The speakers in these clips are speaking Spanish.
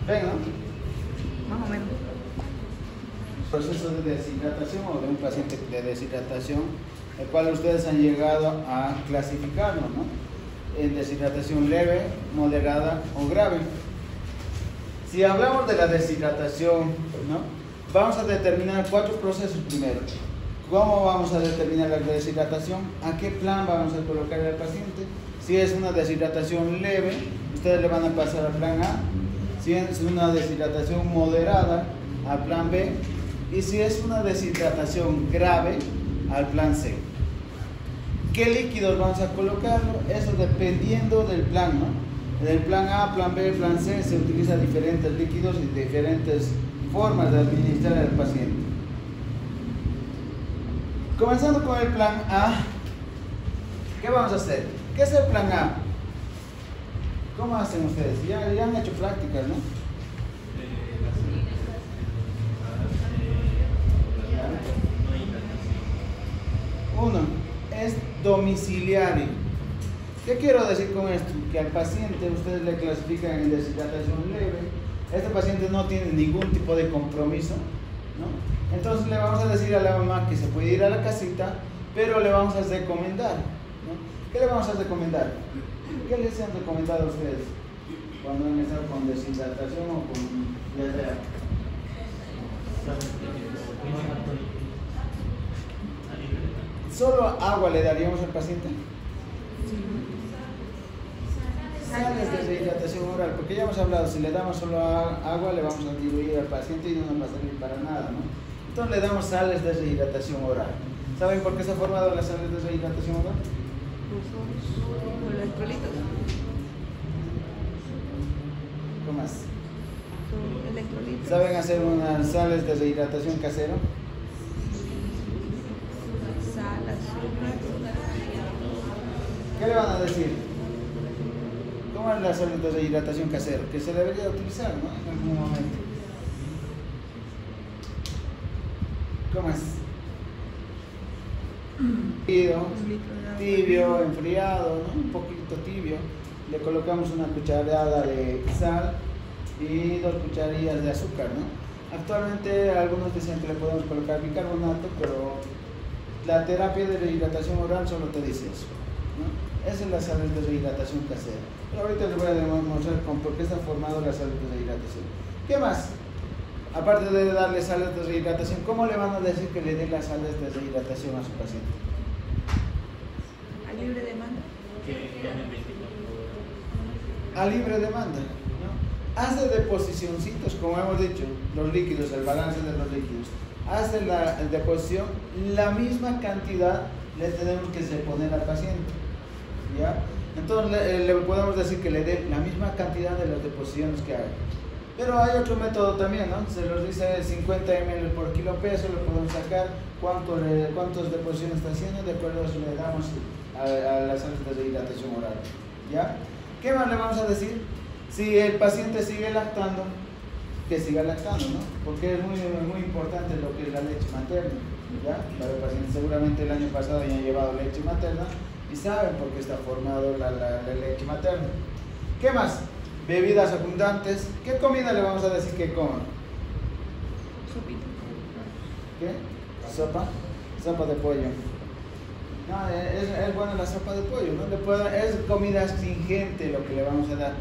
¿Ven, no? Más o menos. Proceso de deshidratación o de un paciente de deshidratación, el cual ustedes han llegado a clasificarlo, ¿no? En deshidratación leve, moderada o grave. Si hablamos de la deshidratación, ¿no? Vamos a determinar 4 procesos primero. ¿Cómo vamos a determinar la deshidratación? ¿A qué plan vamos a colocar al paciente? Si es una deshidratación leve, ustedes le van a pasar al plan A. Si es una deshidratación moderada, al plan B. Y si es una deshidratación grave, al plan C. ¿Qué líquidos vamos a colocarlo? Eso dependiendo del plan, ¿no? Del plan A, plan B, plan C se utilizan diferentes líquidos y diferentes formas de administrar al paciente. Comenzando con el plan A, ¿qué vamos a hacer? ¿Qué es el plan A? ¿Cómo hacen ustedes? Ya han hecho prácticas, ¿no? Uno, es domiciliario. ¿Qué quiero decir con esto? Que al paciente ustedes le clasifican en deshidratación leve. Este paciente no tiene ningún tipo de compromiso, ¿no? Entonces le vamos a decir a la mamá que se puede ir a la casita, pero le vamos a recomendar, ¿no? ¿Qué le vamos a recomendar? ¿Qué les han recomendado a ustedes cuando han estado con deshidratación o con diarrea? ¿Solo agua le daríamos al paciente? Sales de rehidratación oral, porque ya hemos hablado, si le damos solo agua le vamos a diluir al paciente y no nos va a servir para nada, ¿no? Entonces le damos sales de rehidratación oral. ¿Saben por qué se han formado las sales de rehidratación oral? Por electrolitos. ¿Qué más? Son electrolitos. ¿Saben hacer unas sales de rehidratación casero? Sal, azúcar. ¿Qué le van a decir? ¿Cómo es la sal de rehidratación casero? Que se debería utilizar, ¿no? En algún momento. ¿Cómo es? Tibio, enfriado, ¿no? Un poquito tibio. Le colocamos una cucharada de sal y 2 cucharillas de azúcar, ¿no? Actualmente algunos dicen que le podemos colocar bicarbonato, pero la terapia de rehidratación oral solo te dice eso, ¿no? Esa es la sal de rehidratación casera. Pero ahorita les voy a demostrar por qué están formadas las sales de rehidratación. ¿Qué más? Aparte de darle sales de rehidratación, ¿cómo le van a decir que le den las sales de rehidratación a su paciente? A libre demanda. A libre demanda, ¿no? Hace deposicioncitos, como hemos dicho, los líquidos, el balance de los líquidos. Hace la deposición, la misma cantidad le tenemos que poner al paciente, ¿ya? Entonces le podemos decir que le dé la misma cantidad de las deposiciones que haga. Pero hay otro método también, ¿no? Se los dice 50 ml por kilo peso, le podemos sacar cuántas deposiciones está haciendo, de acuerdo a eso le damos a las sales de rehidratación oral, ¿ya? ¿Qué más le vamos a decir? Si el paciente sigue lactando, que siga lactando, ¿no? Porque es muy importante lo que es la leche materna, ¿ya? Para el paciente seguramente el año pasado ya han llevado leche materna y saben por qué está formado la leche materna. ¿Qué más? Bebidas abundantes. ¿Qué comida le vamos a decir que coma? Sopita. ¿Qué? ¿Sopa? Sopa de pollo. No, es buena la sopa de pollo, ¿no? Es comida astringente lo que le vamos a dar.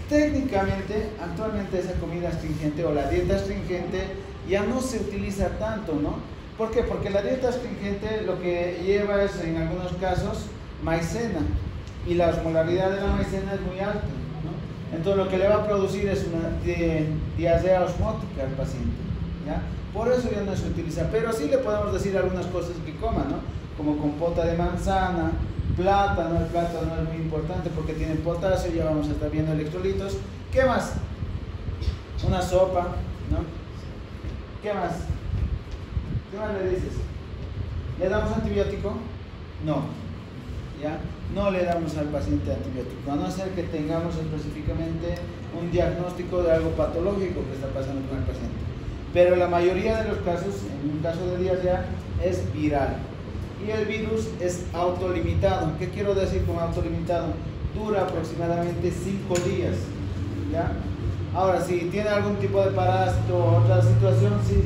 Técnicamente, actualmente esa comida astringente o la dieta astringente ya no se utiliza tanto, ¿no? ¿Por qué? Porque la dieta astringente lo que lleva es, en algunos casos, maicena. Y la osmolaridad de la maicena es muy alta, ¿no? Entonces lo que le va a producir es una diarrea osmótica al paciente, ¿ya? Por eso ya no se utiliza. Pero sí le podemos decir algunas cosas que coma, ¿no? Como compota de manzana, plátano. El plátano es muy importante porque tiene potasio, ya vamos a estar viendo electrolitos. ¿Qué más? Una sopa, ¿no? ¿Qué más? ¿Qué más le dices? ¿Le damos antibiótico? No, ¿ya? No le damos al paciente antibiótico, a no ser que tengamos específicamente un diagnóstico de algo patológico que está pasando con el paciente. Pero la mayoría de los casos, en un caso de diarrea, es viral. Y el virus es autolimitado. ¿Qué quiero decir con autolimitado? Dura aproximadamente 5 días. ¿ya? Ahora, si tiene algún tipo de parásito o otra situación, sí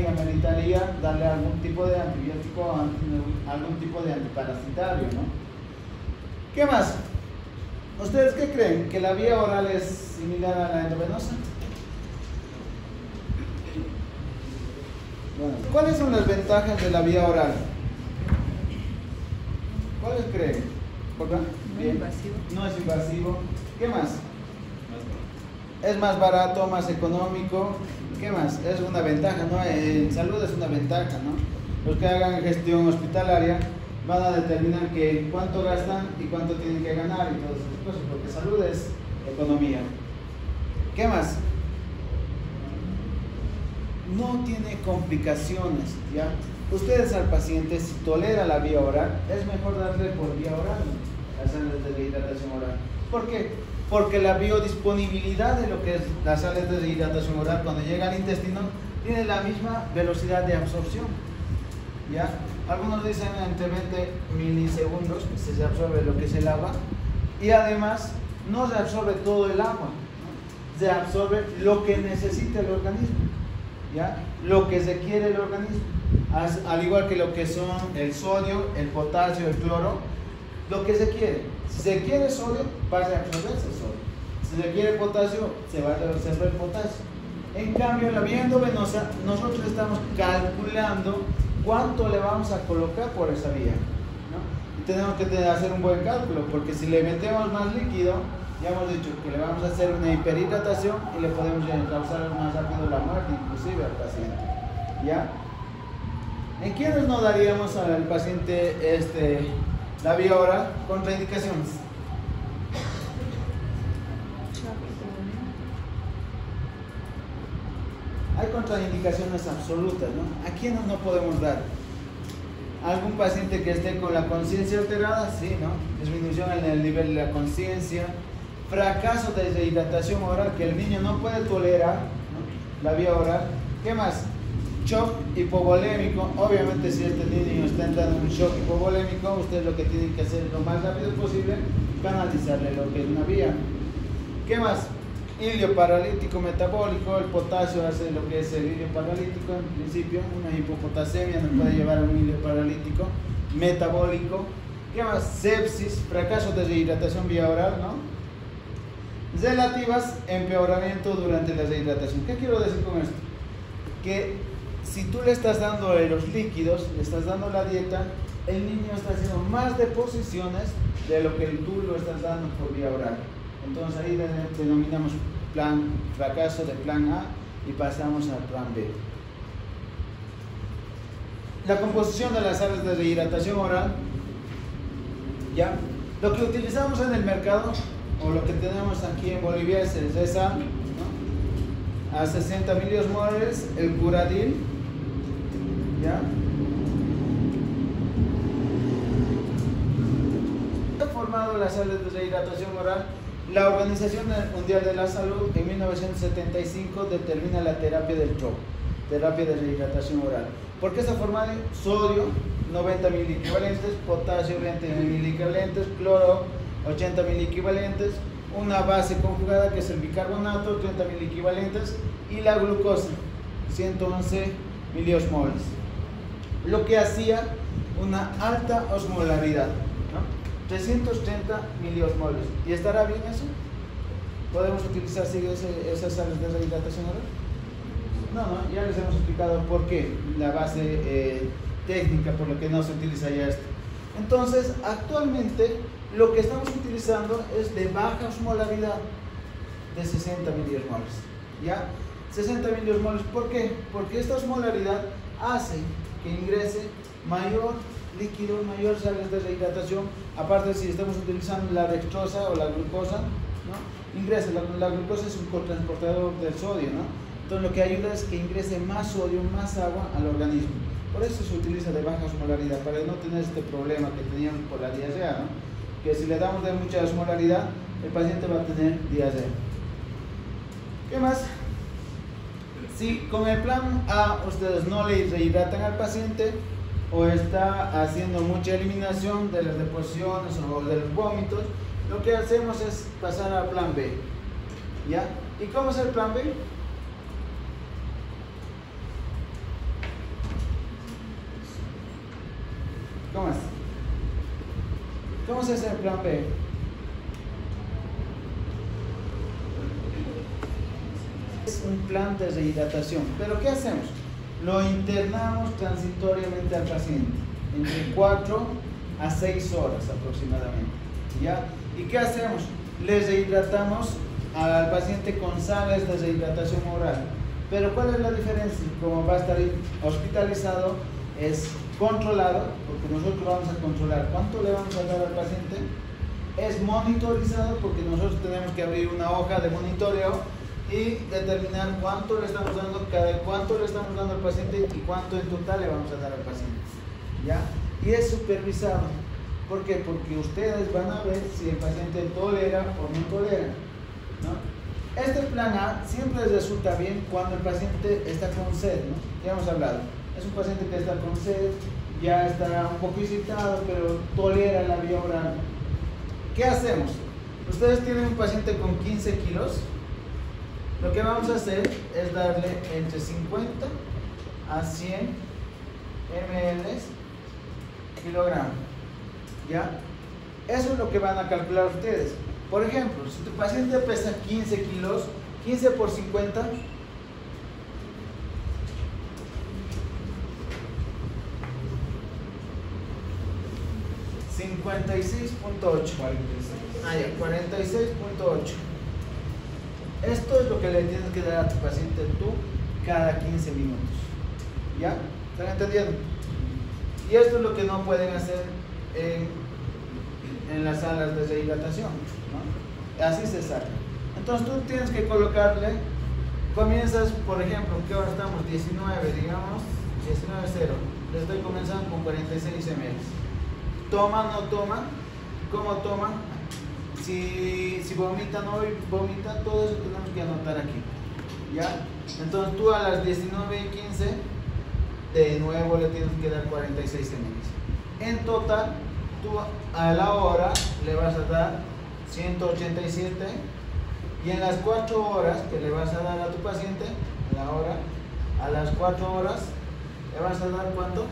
ameritaría darle algún tipo de antibiótico o algún tipo de antiparasitario, ¿no? ¿Qué más? ¿Ustedes qué creen? ¿Que la vía oral es similar a la endovenosa? Bueno, ¿cuáles son las ventajas de la vía oral? ¿Cuáles creen? Bien. No es invasivo. ¿Qué más? Es más barato, más económico. ¿Qué más? Es una ventaja, ¿no? En salud es una ventaja, ¿no? Los que hagan gestión hospitalaria van a determinar cuánto gastan y cuánto tienen que ganar y todas esas cosas, porque salud es economía. ¿Qué más? No tiene complicaciones, ¿ya? Ustedes al paciente, si tolera la vía oral, es mejor darle por vía oral las sales de hidratación oral. ¿Por qué? Porque la biodisponibilidad de lo que es las sales de hidratación oral cuando llega al intestino tiene la misma velocidad de absorción, ¿ya? Algunos dicen entre 20 milisegundos que se absorbe lo que es el agua, y además no se absorbe todo el agua, ¿no? Se absorbe lo que necesita el organismo, ¿ya? Lo que se quiere el organismo, al igual que lo que son el sodio, el potasio, el cloro, lo que se quiere. Si se quiere sodio, va a absorberse el sodio. Si se quiere potasio, se va a absorber el potasio. En cambio, en la vía endovenosa, nosotros estamos calculando cuánto le vamos a colocar por esa vía, ¿no? Y tenemos que hacer un buen cálculo, porque si le metemos más líquido, ya hemos dicho que le vamos a hacer una hiperhidratación y le podemos causar más rápido la muerte, inclusive al paciente, ¿ya? ¿En quiénes no daríamos al paciente la vía oral? Contraindicaciones. Hay contraindicaciones absolutas, ¿no? ¿A quiénes no podemos dar? ¿Algún paciente que esté con la conciencia alterada? Sí, ¿no? Disminución en el nivel de la conciencia. Fracaso de deshidratación oral, que el niño no puede tolerar, ¿no? La vía oral. ¿Qué más? Shock hipovolémico. Obviamente, si este niño está entrando en un shock hipovolémico, ustedes lo que tienen que hacer lo más rápido posible, canalizarle lo que es una vía. ¿Qué más? Hilio paralítico metabólico. El potasio hace lo que es el hilio paralítico en principio. Una hipopotasemia nos puede llevar a un hilio paralítico metabólico. ¿Qué más? Sepsis, fracaso de deshidratación vía oral, ¿no? Relativas, empeoramiento durante la deshidratación. ¿Qué quiero decir con esto? Que si tú le estás dando los líquidos, le estás dando la dieta, el niño está haciendo más deposiciones de lo que tú lo estás dando por vía oral. Entonces ahí denominamos fracaso de plan A y pasamos al plan B. La composición de las sales de rehidratación oral, ¿ya? Lo que utilizamos en el mercado o lo que tenemos aquí en Bolivia es el Zesa, ¿no? A 60 miliosmoles, el Curadil, ¿ya? Ha formado las sales de rehidratación oral. La Organización Mundial de la Salud en 1975 determina la terapia del shock, terapia de rehidratación oral. ¿Por qué se forma? Sodio 90 miliequivalentes, potasio 20 miliequivalentes, cloro 80 miliequivalentes, una base conjugada que es el bicarbonato 30 miliequivalentes y la glucosa 111 miliosmoles. Lo que hacía una alta osmolaridad, ¿no? 330 miliosmoles. ¿Y estará bien eso? ¿Podemos utilizar esas sales de rehidratación oral? No, ya les hemos explicado por qué, la base técnica por la que no se utiliza ya esto. Entonces, actualmente lo que estamos utilizando es de baja osmolaridad, de 60 miliosmoles, ¿ya? 60 miliosmoles, ¿por qué? Porque esta osmolaridad hace que ingrese mayor líquido, mayor sales de rehidratación. Aparte, si estamos utilizando la dextrosa o la glucosa, ¿no? Ingresa, la glucosa es un cotransportador del sodio, ¿no? Entonces lo que ayuda es que ingrese más sodio, más agua al organismo. Por eso se utiliza de baja osmolaridad, para no tener este problema que teníamos por la diarrea, ¿no? Que si le damos de mucha osmolaridad, el paciente va a tener diarrea. ¿Qué más? Si con el plan A ustedes no le rehidratan al paciente o está haciendo mucha eliminación de las deposiciones o de los vómitos, lo que hacemos es pasar al plan B. ¿Ya? ¿Y cómo es el plan B? ¿Cómo es? ¿Cómo se hace el plan B? Es un plan de rehidratación. ¿Pero qué hacemos? Lo internamos transitoriamente al paciente, entre 4 a 6 horas aproximadamente. ¿Ya? ¿Y qué hacemos? Le rehidratamos al paciente con sales de rehidratación oral. Pero ¿cuál es la diferencia? Como va a estar hospitalizado, es controlado, porque nosotros vamos a controlar cuánto le vamos a dar al paciente. Es monitorizado, porque nosotros tenemos que abrir una hoja de monitoreo y determinar cuánto le estamos dando, cada cuánto le estamos dando al paciente y cuánto en total le vamos a dar al paciente. ¿Ya? Y es supervisado. ¿Por qué? Porque ustedes van a ver si el paciente tolera o no tolera, ¿no? Este plan A siempre resulta bien cuando el paciente está con sed, ¿no? Ya hemos hablado. Es un paciente que está con sed, ya está un poco excitado, pero tolera la vía oral. ¿Qué hacemos? Ustedes tienen un paciente con 15 kilos. Lo que vamos a hacer es darle entre 50 a 100 ml kilogramo. ¿Ya? Eso es lo que van a calcular ustedes. Por ejemplo, si tu paciente pesa 15 kilos, 15 por 50, 56.8. Ah, ya, 46.8. Esto es lo que le tienes que dar a tu paciente tú cada 15 minutos. ¿Ya? ¿Están entendiendo? Y esto es lo que no pueden hacer en las salas de rehidratación, ¿no? Así se saca. Entonces tú tienes que colocarle, comienzas, por ejemplo, que ahora estamos 19, digamos, 19.0. Le estoy comenzando con 46 ml. Toma, no toma, ¿cómo toma? Si vomita, no vomita, todo eso tenemos que anotar aquí. ¿Ya? Entonces tú a las 19:15 de nuevo le tienes que dar 46 ml. En total, tú a la hora le vas a dar 187 y en las 4 horas que le vas a dar a tu paciente, a las 4 horas le vas a dar ¿cuánto?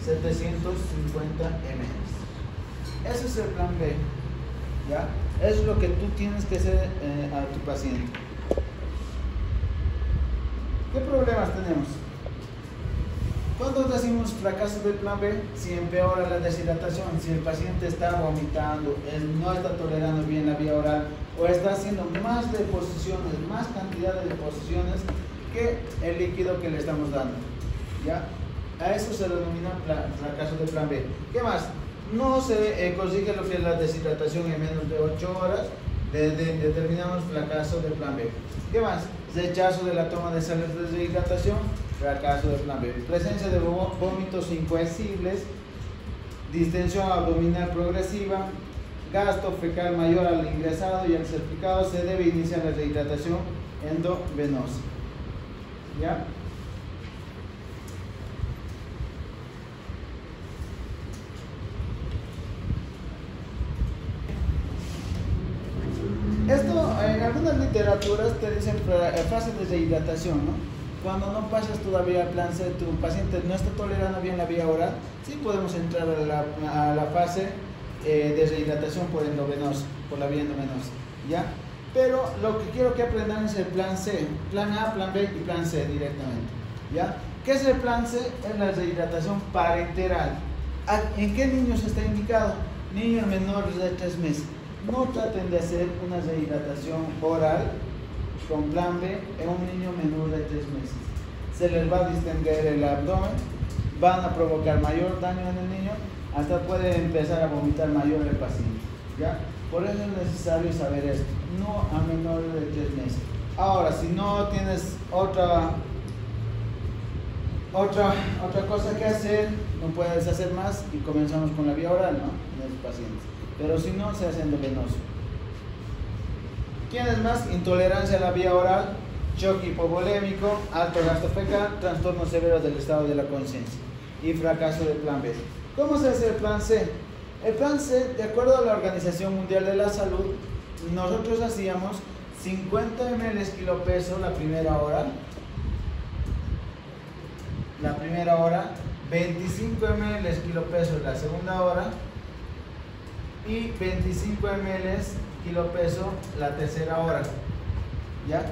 750 ml. Ese es el plan B. ¿Ya? Eso es lo que tú tienes que hacer a tu paciente. ¿Qué problemas tenemos? ¿Cuándo decimos fracaso del plan B? Si empeora la deshidratación, si el paciente está vomitando, no está tolerando bien la vía oral o está haciendo más deposiciones, más cantidad de deposiciones que el líquido que le estamos dando. ¿Ya? A eso se denomina fracaso del plan B. ¿Qué más? No se consigue lo que es la deshidratación en menos de 8 horas, determinamos fracaso del plan B. ¿Qué más? Rechazo de la toma de sales de rehidratación, fracaso del plan B. Presencia de vómitos incoercibles, distensión abdominal progresiva, gasto fecal mayor al ingresado y al certificado, se debe iniciar la rehidratación endovenosa. ¿Ya? Esto en algunas literaturas te dicen fase de rehidratación, ¿no? Cuando no pasas todavía al plan C, tu paciente no está tolerando bien la vía oral, sí podemos entrar a la fase de rehidratación por endovenosa, por la vía endovenosa, ¿ya? Pero lo que quiero que aprendan es el plan C, plan A, plan B y plan C directamente, ¿ya? ¿Qué es el plan C? Es la rehidratación parenteral. ¿En qué niños está indicado? Niños menores de 3 meses. No traten de hacer una rehidratación oral con plan B en un niño menor de 3 meses. Se les va a distender el abdomen, van a provocar mayor daño en el niño, hasta puede empezar a vomitar mayor el paciente. ¿Ya? Por eso es necesario saber esto, no a menores de 3 meses. Ahora, si no tienes otra cosa que hacer, no puedes hacer más y comenzamos con la vía oral, ¿no? En los pacientes. Pero si no, se hace endovenoso. ¿Quién es más? Intolerancia a la vía oral, choque hipovolémico, alto gasto fecal, trastorno severo del estado de la conciencia y fracaso del plan B. ¿Cómo se hace el plan C? El plan C, de acuerdo a la Organización Mundial de la Salud, nosotros hacíamos 50 ml kilopeso la primera hora, 25 ml kilopeso la segunda hora y 25 ml kilopeso la tercera hora. ¿Ya?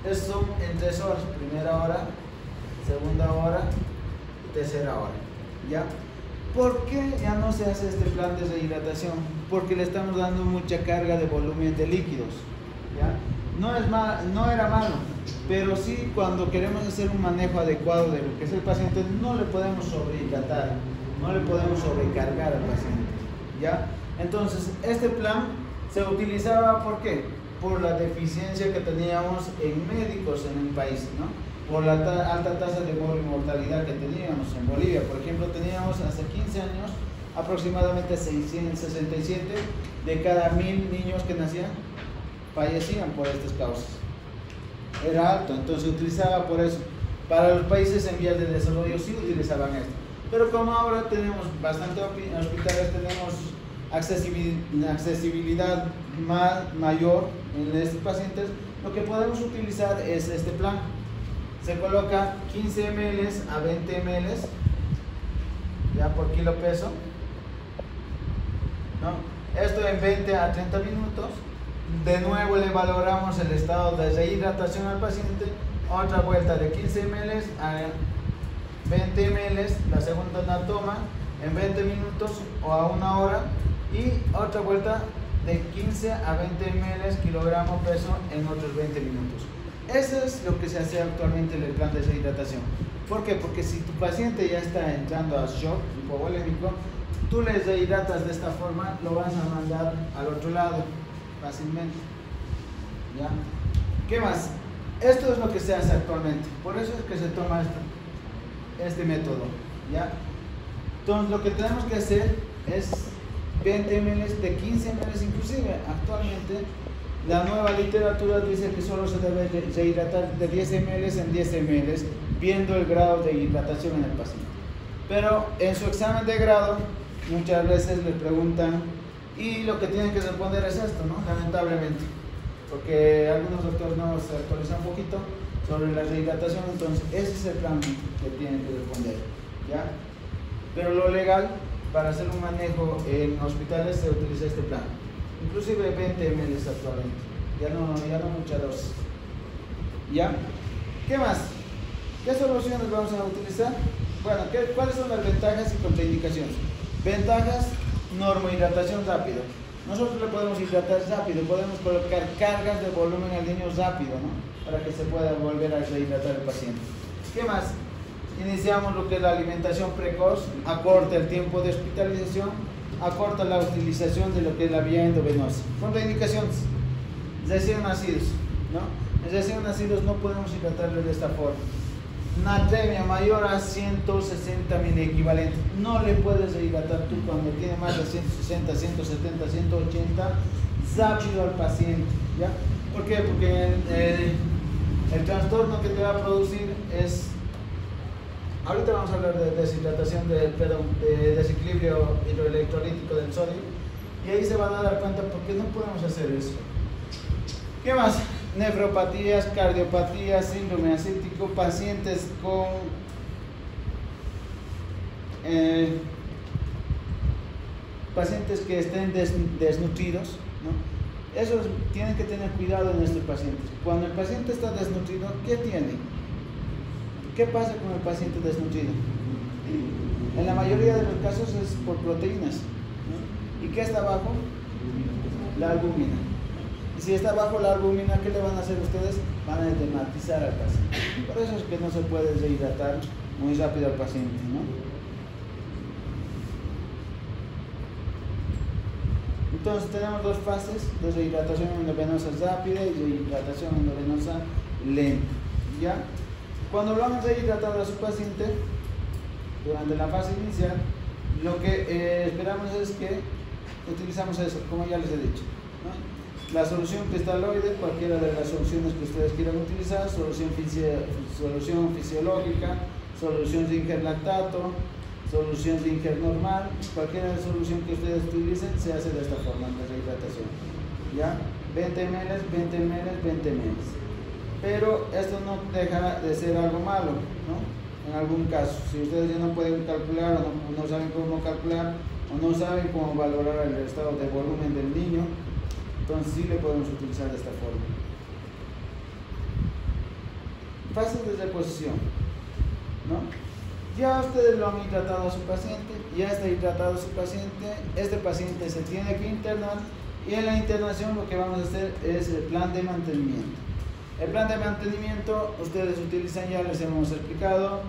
Estos son en 3 horas, primera hora, segunda hora, tercera hora. ¿Ya? ¿Por qué ya no se hace este plan de rehidratación? Porque le estamos dando mucha carga de volumen de líquidos. ¿Ya? No era malo, pero sí cuando queremos hacer un manejo adecuado de lo que es el paciente, no le podemos sobrehidratar, no le podemos sobrecargar al paciente. ¿Ya? Entonces, este plan se utilizaba, ¿por qué? Por la deficiencia que teníamos en médicos en el país, ¿no? Por la alta tasa de mortalidad que teníamos en Bolivia. Por ejemplo, teníamos hace 15 años aproximadamente 667 de cada 1000 niños que nacían fallecían por estas causas. Era alto, entonces se utilizaba por eso. Para los países en vías de desarrollo sí utilizaban esto. Pero como ahora tenemos bastante hospitales, tenemos accesibilidad mayor en estos pacientes, lo que podemos utilizar es este plan. Se coloca 15 ml a 20 ml ya por kilo peso, ¿no? Esto en 20 a 30 minutos. De nuevo le valoramos el estado de rehidratación al paciente, otra vuelta de 15 ml a 20 ml la segunda toma en 20 minutos o a 1 hora y otra vuelta de 15 a 20 ml kilogramo peso en otros 20 minutos. Eso es lo que se hace actualmente en el plan de rehidratación. ¿Por qué? Porque si tu paciente ya está entrando a shock hipovolémico, tú le rehidratas de esta forma, lo vas a mandar al otro lado fácilmente. ¿Ya? ¿Qué más? Esto es lo que se hace actualmente. Por eso es que se toma este método. ¿Ya? Entonces lo que tenemos que hacer es 20 ml, de 15 ml inclusive. Actualmente la nueva literatura dice que solo se debe rehidratar de 10 ml en 10 ml, viendo el grado de hidratación en el paciente. Pero en su examen de grado muchas veces le preguntan y lo que tienen que responder es esto, ¿no? Lamentablemente, porque algunos doctores no se actualizan un poquito sobre la rehidratación, entonces ese es el plan que tienen que responder, ¿ya? Pero lo legal para hacer un manejo en hospitales se utiliza este plan, inclusive 20 ml actualmente, ya no mucha dosis. ¿Ya? ¿Qué más? ¿Qué soluciones vamos a utilizar? Bueno, ¿cuáles son las ventajas y contraindicaciones? Ventajas: normohidratación rápido. Nosotros le podemos hidratar rápido, podemos colocar cargas de volumen al niño rápido, ¿no? Para que se pueda volver a rehidratar el paciente. ¿Qué más? Iniciamos lo que es la alimentación precoz, acorta el tiempo de hospitalización, acorta la utilización de lo que es la vía endovenosa. Contraindicaciones: recién nacidos, ¿no? En recién nacidos no podemos hidratarle de esta forma. Natremia mayor a 160 miliequivalentes. No le puedes rehidratar tú cuando tiene más de 160, 170, 180 rápido al paciente, ¿ya? ¿Por qué? Porque el trastorno que te va a producir es... Ahorita vamos a hablar de deshidratación, de desequilibrio hidroelectrolítico del sodio, y ahí se van a dar cuenta por qué no podemos hacer eso. ¿Qué más? Nefropatías, cardiopatías, síndrome ascítico, pacientes con pacientes que estén desnutridos, ¿no? Eso tienen que tener cuidado en estos pacientes. Cuando el paciente está desnutrido, ¿qué tiene? ¿Qué pasa con el paciente desnutrido? En la mayoría de los casos es por proteínas, ¿no? ¿Y qué está abajo? La albúmina. Y si está bajo la albúmina, ¿qué le van a hacer ustedes? Van a edematizar al paciente. Por eso es que no se puede rehidratar muy rápido al paciente, ¿no? Entonces tenemos dos fases de rehidratación endovenosa rápida y rehidratación endovenosa lenta. ¿Ya? Cuando lo han rehidratado a su paciente, durante la fase inicial, lo que esperamos es que utilizamos eso, como ya les he dicho, ¿no? La solución cristaloide, cualquiera de las soluciones que ustedes quieran utilizar, solución fisiológica, solución Ringer lactato, solución Ringer normal, cualquiera de la solución que ustedes utilicen se hace de esta forma de rehidratación. ¿Ya? 20 ml, 20 ml, 20 ml. Pero esto no deja de ser algo malo, ¿no? En algún caso, si ustedes ya no pueden calcular o no saben cómo calcular o no saben cómo valorar el estado de volumen del niño, entonces sí le podemos utilizar de esta forma. Fases de reposición, ¿no? Ya ustedes lo han intratado a su paciente, ya está intratado a su paciente, este paciente se tiene que internar y en la internación lo que vamos a hacer es el plan de mantenimiento. El plan de mantenimiento ustedes utilizan, ya les hemos explicado,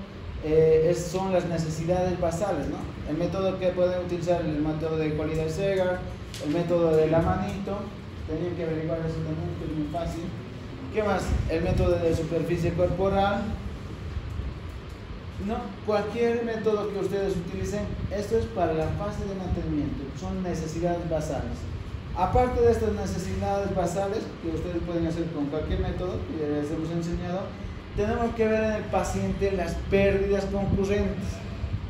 son las necesidades basales, ¿no? El método que pueden utilizar, el método de Collier-Segar, el método de la manito, tenían que averiguar eso también, que es muy fácil. ¿Qué más? El método de superficie corporal, ¿no? Cualquier método que ustedes utilicen, esto es para la fase de mantenimiento, son necesidades basales. Aparte de estas necesidades basales, que ustedes pueden hacer con cualquier método, que ya les hemos enseñado, tenemos que ver en el paciente las pérdidas concurrentes,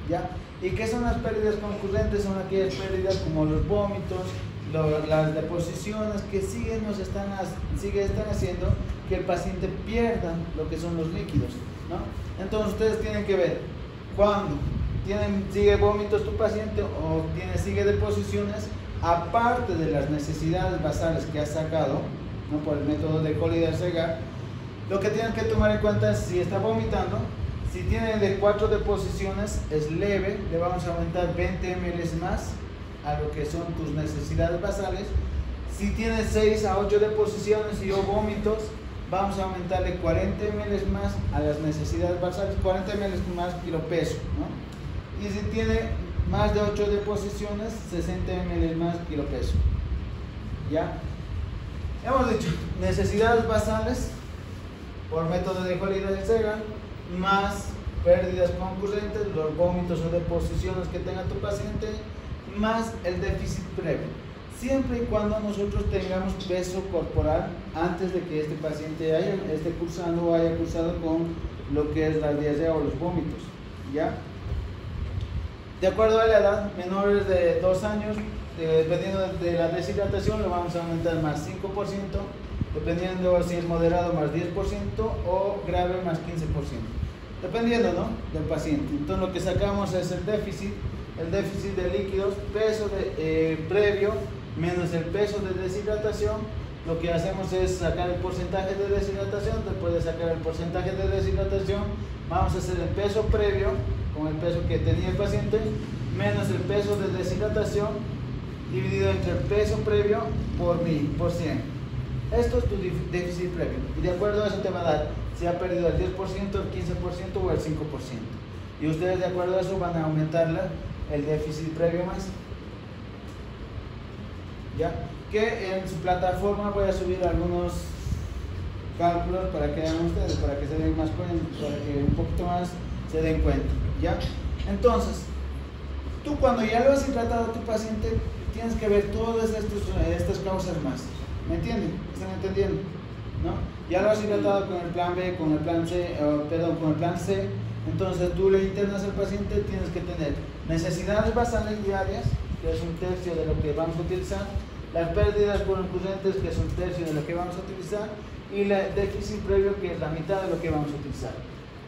¿ya? ¿Y qué son las pérdidas concurrentes? Son aquellas pérdidas como los vómitos, las deposiciones que siguen haciendo que el paciente pierda lo que son los líquidos, ¿no? Entonces ustedes tienen que ver cuando sigue vómitos tu paciente o sigue deposiciones, aparte de las necesidades basales que has sacado, ¿no? Por el método de Collier-Segar, lo que tienen que tomar en cuenta es si está vomitando. Si tiene de 4 deposiciones, es leve, le vamos a aumentar 20 ml más a lo que son tus necesidades basales. Si tiene 6 a 8 deposiciones y o vómitos, vamos a aumentarle 40 ml más a las necesidades basales, 40 ml más kilopeso, ¿no? Y si tiene más de 8 deposiciones, 60 ml más kilopeso. ¿Ya? Hemos dicho, necesidades basales por método de Collier-Segar, más pérdidas concurrentes, los vómitos o deposiciones que tenga tu paciente, más el déficit previo. Siempre y cuando nosotros tengamos peso corporal antes de que este paciente esté cursando o haya cursado con lo que es la diarrea o los vómitos, ¿ya? De acuerdo a la edad, menores de 2 años, dependiendo de la deshidratación, lo vamos a aumentar más 5%, dependiendo si es moderado más 10% o grave más 15%, dependiendo, ¿no?, del paciente. Entonces lo que sacamos es el déficit de líquidos, peso previo menos el peso de deshidratación. Lo que hacemos es sacar el porcentaje de deshidratación. Después de sacar el porcentaje de deshidratación, vamos a hacer el peso previo con el peso que tenía el paciente menos el peso de deshidratación dividido entre el peso previo por 100. Esto es tu déficit previo, y de acuerdo a eso te va a dar si ha perdido el 10%, el 15% o el 5%. Y ustedes de acuerdo a eso van a aumentarle el déficit previo más. ¿Ya? Que en su plataforma voy a subir algunos cálculos para que vean ustedes, para que se den más cuenta, para que un poquito más se den cuenta. ¿Ya? Entonces, tú cuando ya lo has tratado a tu paciente, tienes que ver todas estas causas más. ¿Me entienden? ¿Están entendiendo? ¿No? Ya lo has tratado con el plan B, con el plan C, con el plan C. Entonces tú le internas al paciente, tienes que tener necesidades basales diarias, que es 1/3 de lo que vamos a utilizar, las pérdidas concurrentes, que es 1/3 de lo que vamos a utilizar, y el déficit previo, que es la mitad de lo que vamos a utilizar.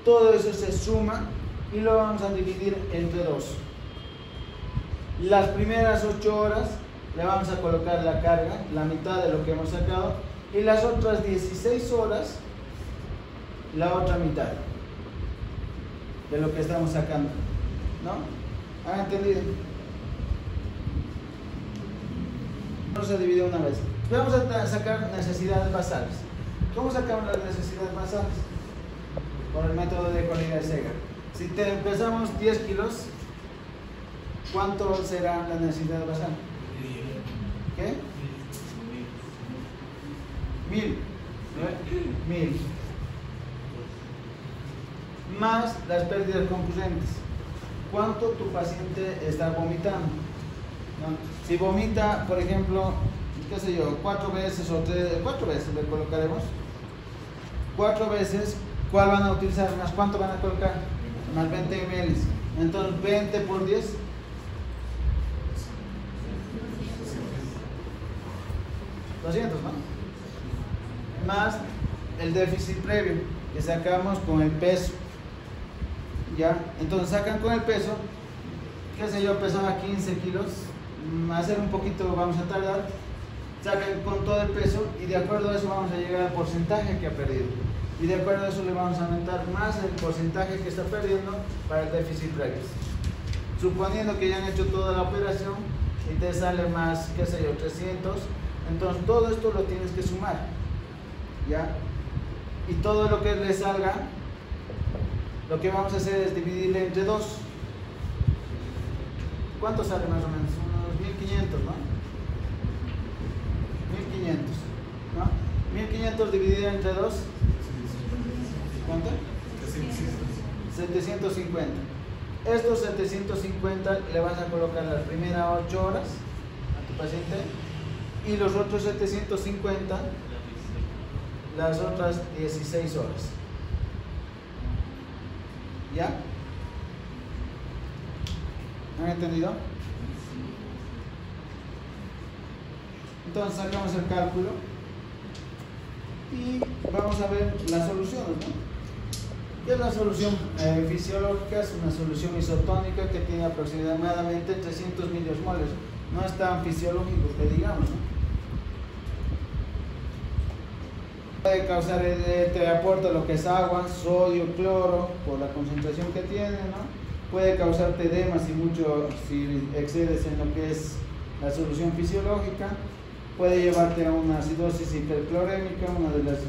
Todo eso se suma y lo vamos a dividir entre 2. Las primeras 8 horas le vamos a colocar la carga, la mitad de lo que hemos sacado, y las otras 16 horas, la otra mitad de lo que estamos sacando, ¿no? ¿Han entendido? No se divide una vez. Vamos a sacar necesidades basales. ¿Cómo sacamos las necesidades basales? Con el método de Collier-Segar. Si empezamos 10 kilos, ¿cuánto será la necesidad basal? ¿Qué? 1000. 1000. Más las pérdidas concurrentes. ¿Cuánto tu paciente está vomitando? ¿No? Si vomita, por ejemplo, qué sé yo, 4 veces o 4 veces le colocaremos. 4 veces, ¿cuál van a utilizar? ¿Más cuánto van a colocar? Más 20 ml. Entonces 20 por 10. 200, ¿no? más el déficit previo que sacamos con el peso. ¿Ya? Entonces sacan con el peso, qué sé yo, pesaba 15 kilos, hacer un poquito vamos a tardar, sacan con todo el peso y de acuerdo a eso vamos a llegar al porcentaje que ha perdido. Y de acuerdo a eso le vamos a aumentar más el porcentaje que está perdiendo para el déficit previo. Suponiendo que ya han hecho toda la operación y te sale más, qué sé yo, 300, entonces todo esto lo tienes que sumar, ¿ya? Y todo lo que le salga, lo que vamos a hacer es dividirle entre 2. ¿Cuánto sale más o menos? Unos 1500, ¿no? 1500, ¿no? 1500 dividido entre 2. ¿Cuánto? 750. Estos 750 le vas a colocar las primeras 8 horas a tu paciente y los otros 750 las otras 16 horas. ¿Ya? ¿Han entendido? Entonces sacamos el cálculo y vamos a ver las soluciones, ¿no? ¿Qué es la solución fisiológica? Es una solución isotónica que tiene aproximadamente 300 miliosmoles. No es tan fisiológico que digamos, ¿no? Puede causar, te aporta lo que es agua, sodio, cloro, por la concentración que tiene, ¿no? Puede causarte edema si excedes en lo que es la solución fisiológica. Puede llevarte a una acidosis hiperclorémica, una de las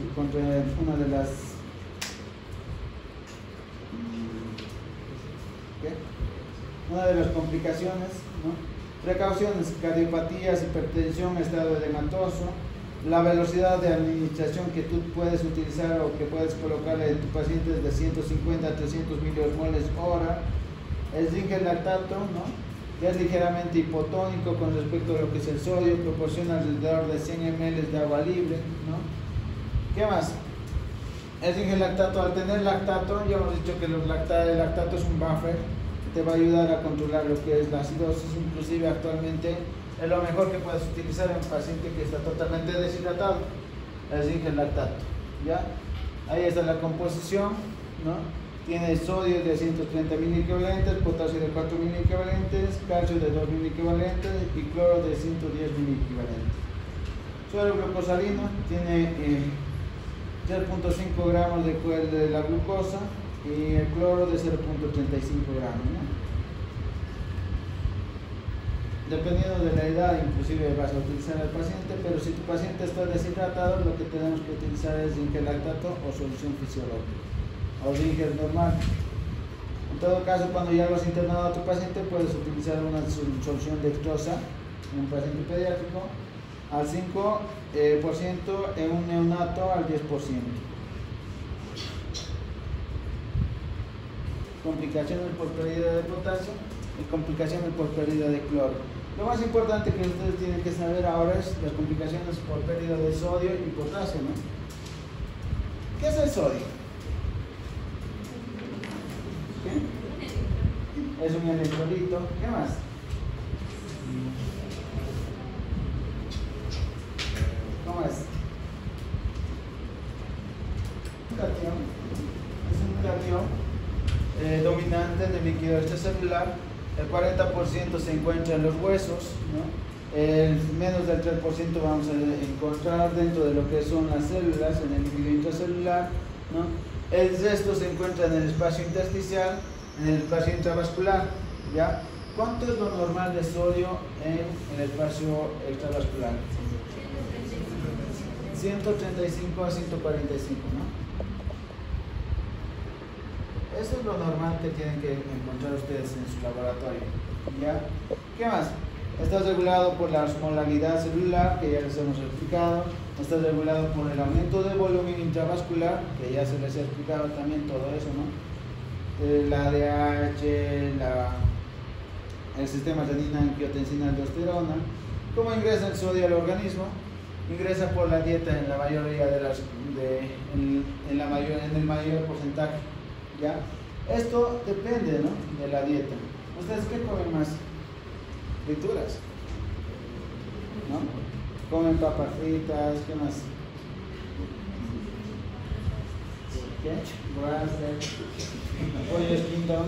complicaciones, ¿no? Precauciones: cardiopatías, hipertensión, estado edematoso. La velocidad de administración que tú puedes utilizar o que puedes colocarle en tu paciente es de 150 a 300 miliosmoles hora. El zinc lactato, ¿no? Ya es ligeramente hipotónico con respecto a lo que es el sodio, proporciona alrededor de 100 ml de agua libre, ¿no? ¿Qué más? El zinc lactato, al tener lactato, ya hemos dicho que el lactato es un buffer que te va a ayudar a controlar lo que es la acidosis. Inclusive actualmente es lo mejor que puedes utilizar en un paciente que está totalmente deshidratado, el zinc lactato, ¿ya? Ahí está la composición, ¿no? Tiene sodio de 130 miliequivalentes, potasio de 4 miliequivalentes, calcio de 2 miliequivalentes y cloro de 110 miliequivalentes. Suero glucosalino tiene 0.5 gramos de la glucosa y el cloro de 0.35 gramos, ¿no? Dependiendo de la edad, inclusive vas a utilizar al paciente, pero si tu paciente está deshidratado, lo que tenemos que utilizar es zinc lactato o solución fisiológica, o zinc normal. En todo caso, cuando ya lo has internado a tu paciente, puedes utilizar una solución dextrosa en un paciente pediátrico al 5%, en un neonato al 10%. Complicaciones por pérdida de potasio y complicaciones por pérdida de cloro. Lo más importante que ustedes tienen que saber ahora es las complicaciones por pérdida de sodio y potasio, ¿no? ¿Qué es el sodio? ¿Qué? Es un electrolito. ¿Qué más? ¿Cómo es? Un cation. Es un cation dominante del líquido extracelular. El 40% se encuentra en los huesos, ¿no? El menos del 3% vamos a encontrar dentro de lo que son las células, en el líquido intracelular, ¿no? El resto se encuentra en el espacio intersticial, en el espacio intravascular, ¿ya? ¿Cuánto es lo normal de sodio en el espacio extravascular? 135 a 145, ¿no? Eso es lo normal que tienen que encontrar ustedes en su laboratorio, ¿ya? ¿Qué más? Está regulado por la osmolalidad celular, que ya les hemos explicado. Está regulado por el aumento de volumen intravascular, que ya se les ha explicado también todo eso, ¿no? La ADH, el sistema renina, angiotensina, aldosterona. ¿Cómo ingresa el sodio al organismo? Ingresa por la dieta en la mayoría de las, en el mayor porcentaje, ¿ya? Esto depende, ¿no?, de la dieta. ¿Ustedes qué comen más? Frituras, ¿no? Comen papas fritas, ¿qué más? ¿Qué? Pollo esquintón.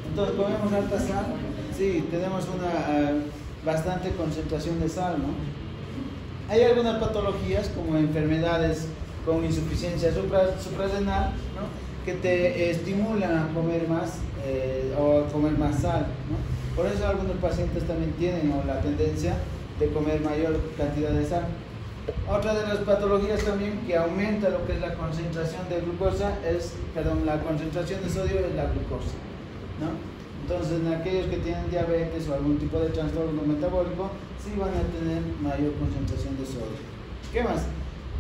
Entonces, ¿comemos alta sal? Sí, tenemos una bastante concentración de sal, ¿no? Hay algunas patologías como enfermedades con insuficiencia suprarrenal, ¿no? Que te estimulan a comer más o a comer más sal, ¿no? Por eso algunos pacientes también tienen la tendencia de comer mayor cantidad de sal. Otra de las patologías también que aumenta lo que es la concentración de glucosa la concentración de sodio es la glucosa, ¿no? Entonces, en aquellos que tienen diabetes o algún tipo de trastorno metabólico, sí van a tener mayor concentración de sodio. ¿Qué más?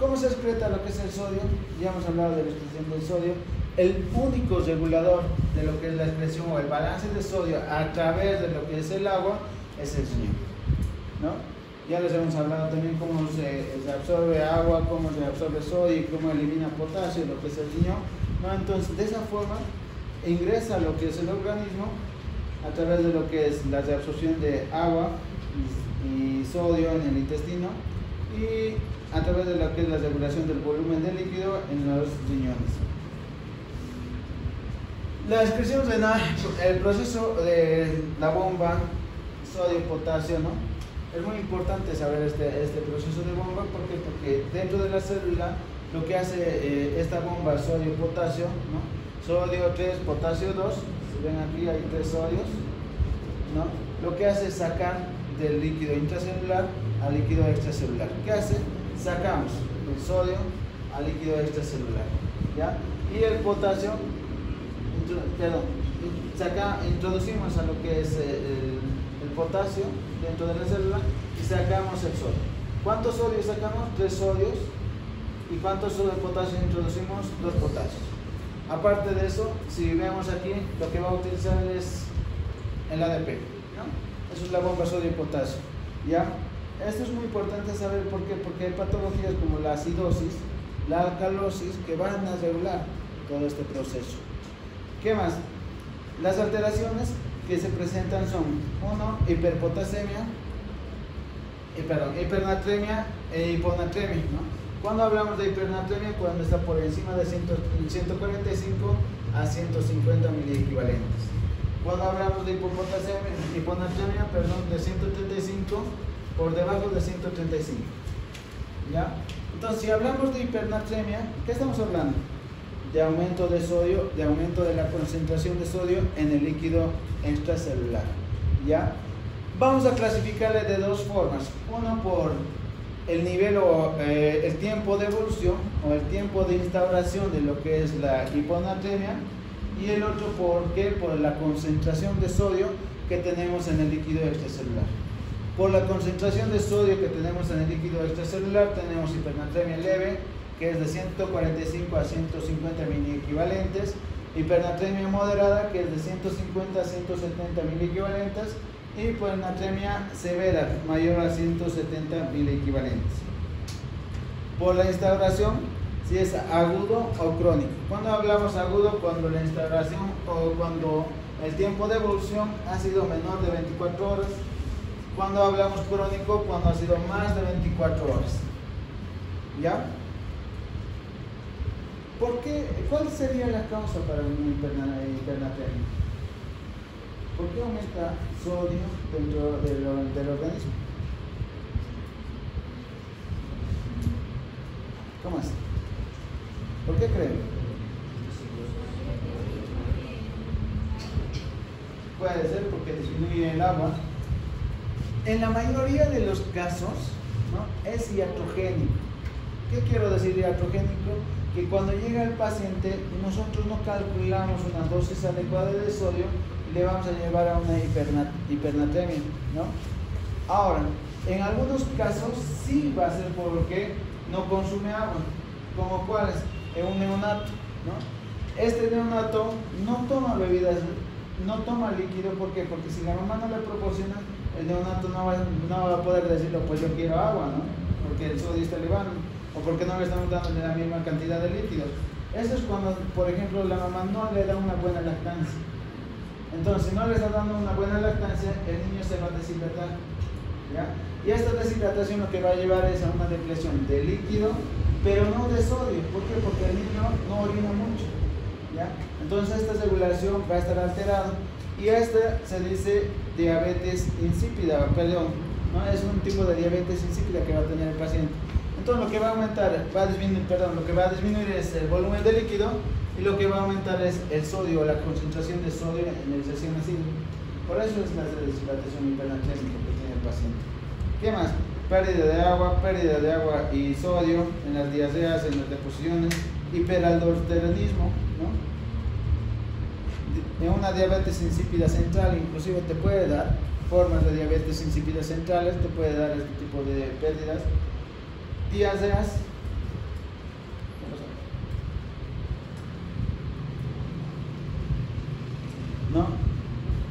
¿Cómo se excreta lo que es el sodio? Ya hemos hablado de la excreción del sodio. El único regulador de lo que es la excreción o el balance de sodio a través de lo que es el agua es el riñón, ¿no? Ya les hemos hablado también cómo se absorbe agua, cómo se absorbe sodio y cómo elimina potasio, lo que es el riñón, ¿no? Entonces, de esa forma ingresa lo que es el organismo a través de lo que es la reabsorción de agua y sodio en el intestino y a través de lo que es la regulación del volumen de líquido en los riñones. La excreción renal, el proceso de la bomba sodio-potasio, ¿no? Es muy importante saber este proceso de bomba. ¿Por qué? Porque dentro de la célula lo que hace esta bomba sodio-potasio, ¿no? Sodio 3, potasio 2, si ven aquí hay 3 sodios, ¿no? Lo que hace es sacar del líquido intracelular al líquido extracelular. ¿Qué hace? Sacamos el sodio al líquido extracelular, ¿ya? Y el potasio, introducimos a lo que es el potasio dentro de la célula y sacamos el sodio. ¿Cuántos sodios sacamos? 3 sodios. ¿Y cuántos potasio introducimos? 2 potasios. Aparte de eso, si vemos aquí, lo que va a utilizar es el ADP, ¿no? Eso es la bomba sodio-potasio, ¿ya? Esto es muy importante saber por qué, porque hay patologías como la acidosis, la alcalosis, que van a regular todo este proceso. ¿Qué más? Las alteraciones que se presentan son, 1, hipernatremia e hiponatremia, ¿no? Cuando hablamos de hipernatremia, cuando está por encima de 145 a 150 miliequivalentes. Cuando hablamos de hiponatremia, de 135 por debajo de 135. ¿Ya? Entonces, si hablamos de hipernatremia, ¿qué estamos hablando? De aumento de sodio, de aumento de la concentración de sodio en el líquido extracelular. ¿Ya? Vamos a clasificarle de dos formas. Uno por el nivel o el tiempo de evolución o el tiempo de instauración de lo que es la hiponatremia, y el otro por la concentración de sodio que tenemos en el líquido extracelular. Por la concentración de sodio que tenemos en el líquido extracelular tenemos hipernatremia leve, que es de 145 a 150 miliequivalentes, hipernatremia moderada, que es de 150 a 170 miliequivalentes, y hipernatremia severa, mayor a 170 miliequivalentes. Por la instauración, si es agudo o crónico. Cuando hablamos agudo, cuando la instauración o cuando el tiempo de evolución ha sido menor de 24 horas. Cuando hablamos crónico, cuando ha sido más de 24 horas. ¿Ya? ¿Por qué? ¿Cuál sería la causa para una hipernatremia? ¿Por qué aumenta sodio dentro del organismo? ¿Cómo es? ¿Por qué creen? Puede ser porque disminuye el agua. En la mayoría de los casos, ¿no?, es iatrogénico. ¿Qué quiero decir iatrogénico? Que cuando llega el paciente, nosotros no calculamos una dosis adecuada de sodio y le vamos a llevar a una hipernatremia, ¿no? Ahora, en algunos casos sí va a ser porque no consume agua. ¿Como cuáles? En un neonato, ¿no? Este neonato no toma bebidas, no toma líquido. ¿Por qué? Porque si la mamá no le proporciona, el neonato no va a poder decirlo, pues yo quiero agua, ¿no? Porque el sodio está elevado, o porque no le estamos dando la misma cantidad de líquidos. Eso es cuando, por ejemplo, la mamá no le da una buena lactancia. Entonces, si no le está dando una buena lactancia, el niño se va a deshidratar, ¿ya? Y esta deshidratación lo que va a llevar es a una depresión de líquido pero no de sodio. ¿Por qué? Porque el niño no orina mucho, ¿ya? Entonces esta regulación va a estar alterada y esta se dice diabetes insípida, perdón, ¿no? Es un tipo de diabetes insípida que va a tener el paciente. Entonces lo que va a aumentar, lo que va a disminuir es el volumen de líquido y lo que va a aumentar es el sodio, la concentración de sodio en el recién nacido. Por eso es la deshidratación hipernatremia que tiene el paciente. ¿Qué más? Pérdida de agua y sodio en las diarreas, en las deposiciones, hiperaldosteronismo, ¿no? En una diabetes insípida central inclusive te puede dar formas de diabetes insípidas centrales, te puede dar este tipo de pérdidas, diarreas, ¿no?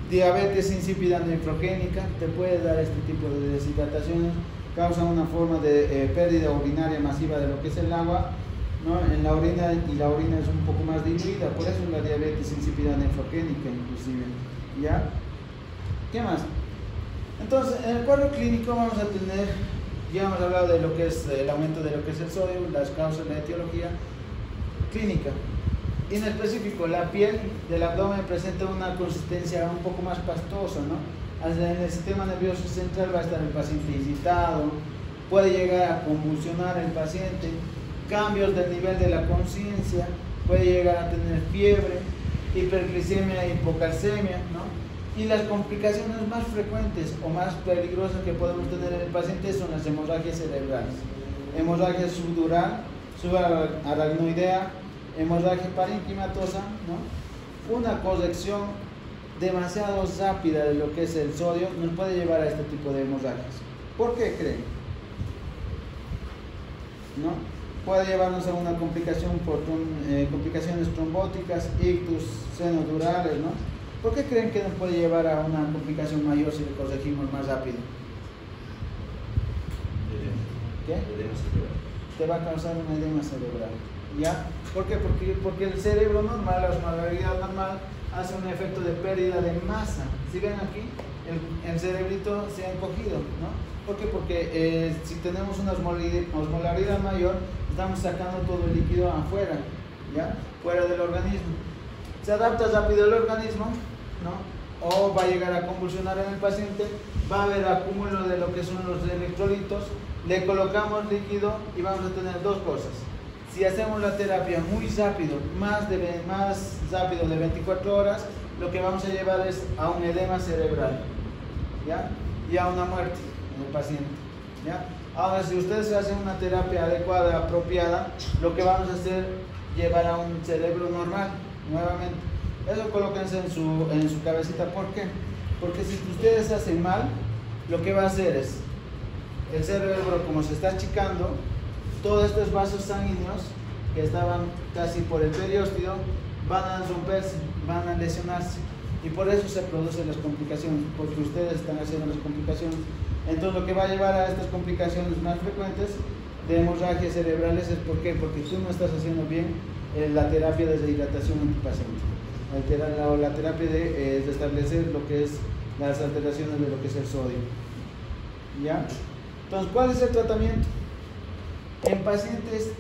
Diabetes insípida nefrogénica, te puede dar este tipo de deshidrataciones, causa una forma de pérdida urinaria masiva de lo que es el agua, ¿no? En la orina, y la orina es un poco más diluida, por eso es la diabetes insípida nefrogénica inclusive, ¿ya? ¿Qué más? Entonces, en el cuadro clínico vamos a tener, ya hemos hablado de lo que es el aumento de lo que es el sodio, las causas, la etiología clínica. Y en específico, la piel del abdomen presenta una consistencia un poco más pastosa, ¿no? En el sistema nervioso central va a estar el paciente irritado, puede llegar a convulsionar el paciente, cambios del nivel de la conciencia, puede llegar a tener fiebre, hiperglicemia e hipocalcemia, ¿no? Y las complicaciones más frecuentes o más peligrosas que podemos tener en el paciente son las hemorragias cerebrales, hemorragia subdural, subaracnoidea, hemorragia parenquimatosa, ¿no? Una corrección demasiado rápida de lo que es el sodio nos puede llevar a este tipo de hemorragias. ¿Por qué creen? ¿No? Puede llevarnos a una complicación por complicaciones trombóticas, ictus, senodurales, ¿no? ¿Por qué creen que nos puede llevar a una complicación mayor si lo corregimos más rápido? ¿Qué? Te va a causar un edema cerebral, ¿ya? ¿Por qué? Porque el cerebro normal, la osmolaridad normal, hace un efecto de pérdida de masa. Si ven aquí, el cerebrito se ha encogido, ¿no? ¿Por qué? Porque si tenemos una osmolaridad mayor, estamos sacando todo el líquido afuera, ¿ya? Fuera del organismo. Se adapta rápido el organismo, ¿no? O va a llegar a convulsionar en el paciente, va a haber acúmulo de lo que son los electrolitos, le colocamos líquido y vamos a tener dos cosas. Si hacemos la terapia muy rápido, más rápido de 24 horas, lo que vamos a llevar es a un edema cerebral, ¿ya? Y a una muerte en el paciente, ¿ya? Ahora, si ustedes hacen una terapia adecuada, apropiada, lo que vamos a hacer es llevar a un cerebro normal, nuevamente. Eso colóquense en su cabecita. ¿Por qué? Porque si ustedes hacen mal, lo que va a hacer es, el cerebro, como se está achicando, todos estos vasos sanguíneos que estaban casi por el periósteo van a romperse, van a lesionarse, y por eso se producen las complicaciones, porque ustedes están haciendo las complicaciones. Entonces lo que va a llevar a estas complicaciones más frecuentes de hemorragias cerebrales es ¿por qué? Porque tú no estás haciendo bien la terapia de rehidratación en tu paciente, la terapia de restablecer lo que es las alteraciones de lo que es el sodio, ¿ya? Entonces, ¿cuál es el tratamiento? En pacientes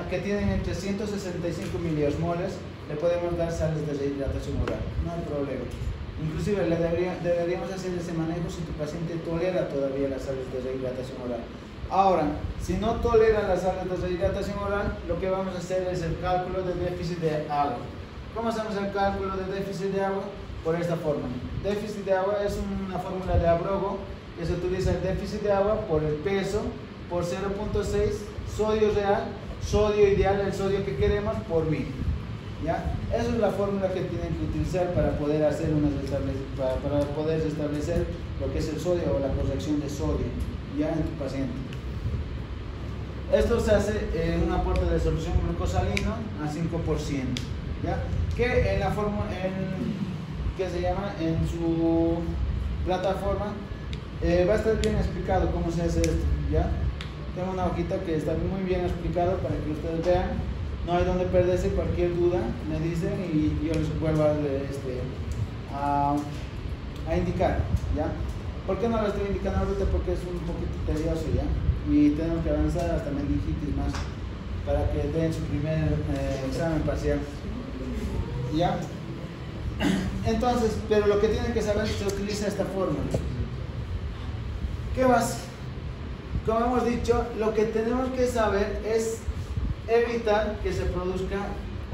que tienen entre 165 miliosmoles, le podemos dar sales de rehidratación oral, no hay problema. Inclusive deberíamos hacer ese manejo si tu paciente tolera todavía las sales de rehidratación oral. Ahora, si no tolera las sales de rehidratación oral, lo que vamos a hacer es el cálculo de déficit de agua. ¿Cómo hacemos el cálculo de déficit de agua? Por esta forma. Déficit de agua es una fórmula de Abrogo que se utiliza el déficit de agua por el peso, por 0.6, sodio real, sodio ideal, el sodio que queremos, por 1000. ¿Ya? Esa es la fórmula que tienen que utilizar para poder hacer para poder restablecer lo que es el sodio o la corrección de sodio, ya, en tu paciente. Esto se hace en un aporte de solución glucosalino a 5%, ¿ya? Que en la forma, ¿qué se llama? En su plataforma va a estar bien explicado cómo se hace esto, ¿ya? Tengo una hojita que está muy bien explicado para que ustedes vean. No hay donde perderse. Cualquier duda me dicen y yo les vuelvo a indicar, ¿ya? ¿Por qué no lo estoy indicando ahorita? Porque es un poquito tedioso, ¿ya? Y tengo que avanzar hasta meningitis más. para que den su primer examen parcial. ¿Ya? Entonces, pero lo que tienen que saber es que se utiliza esta fórmula. ¿Qué más? Como hemos dicho, lo que tenemos que saber es evitar que se produzca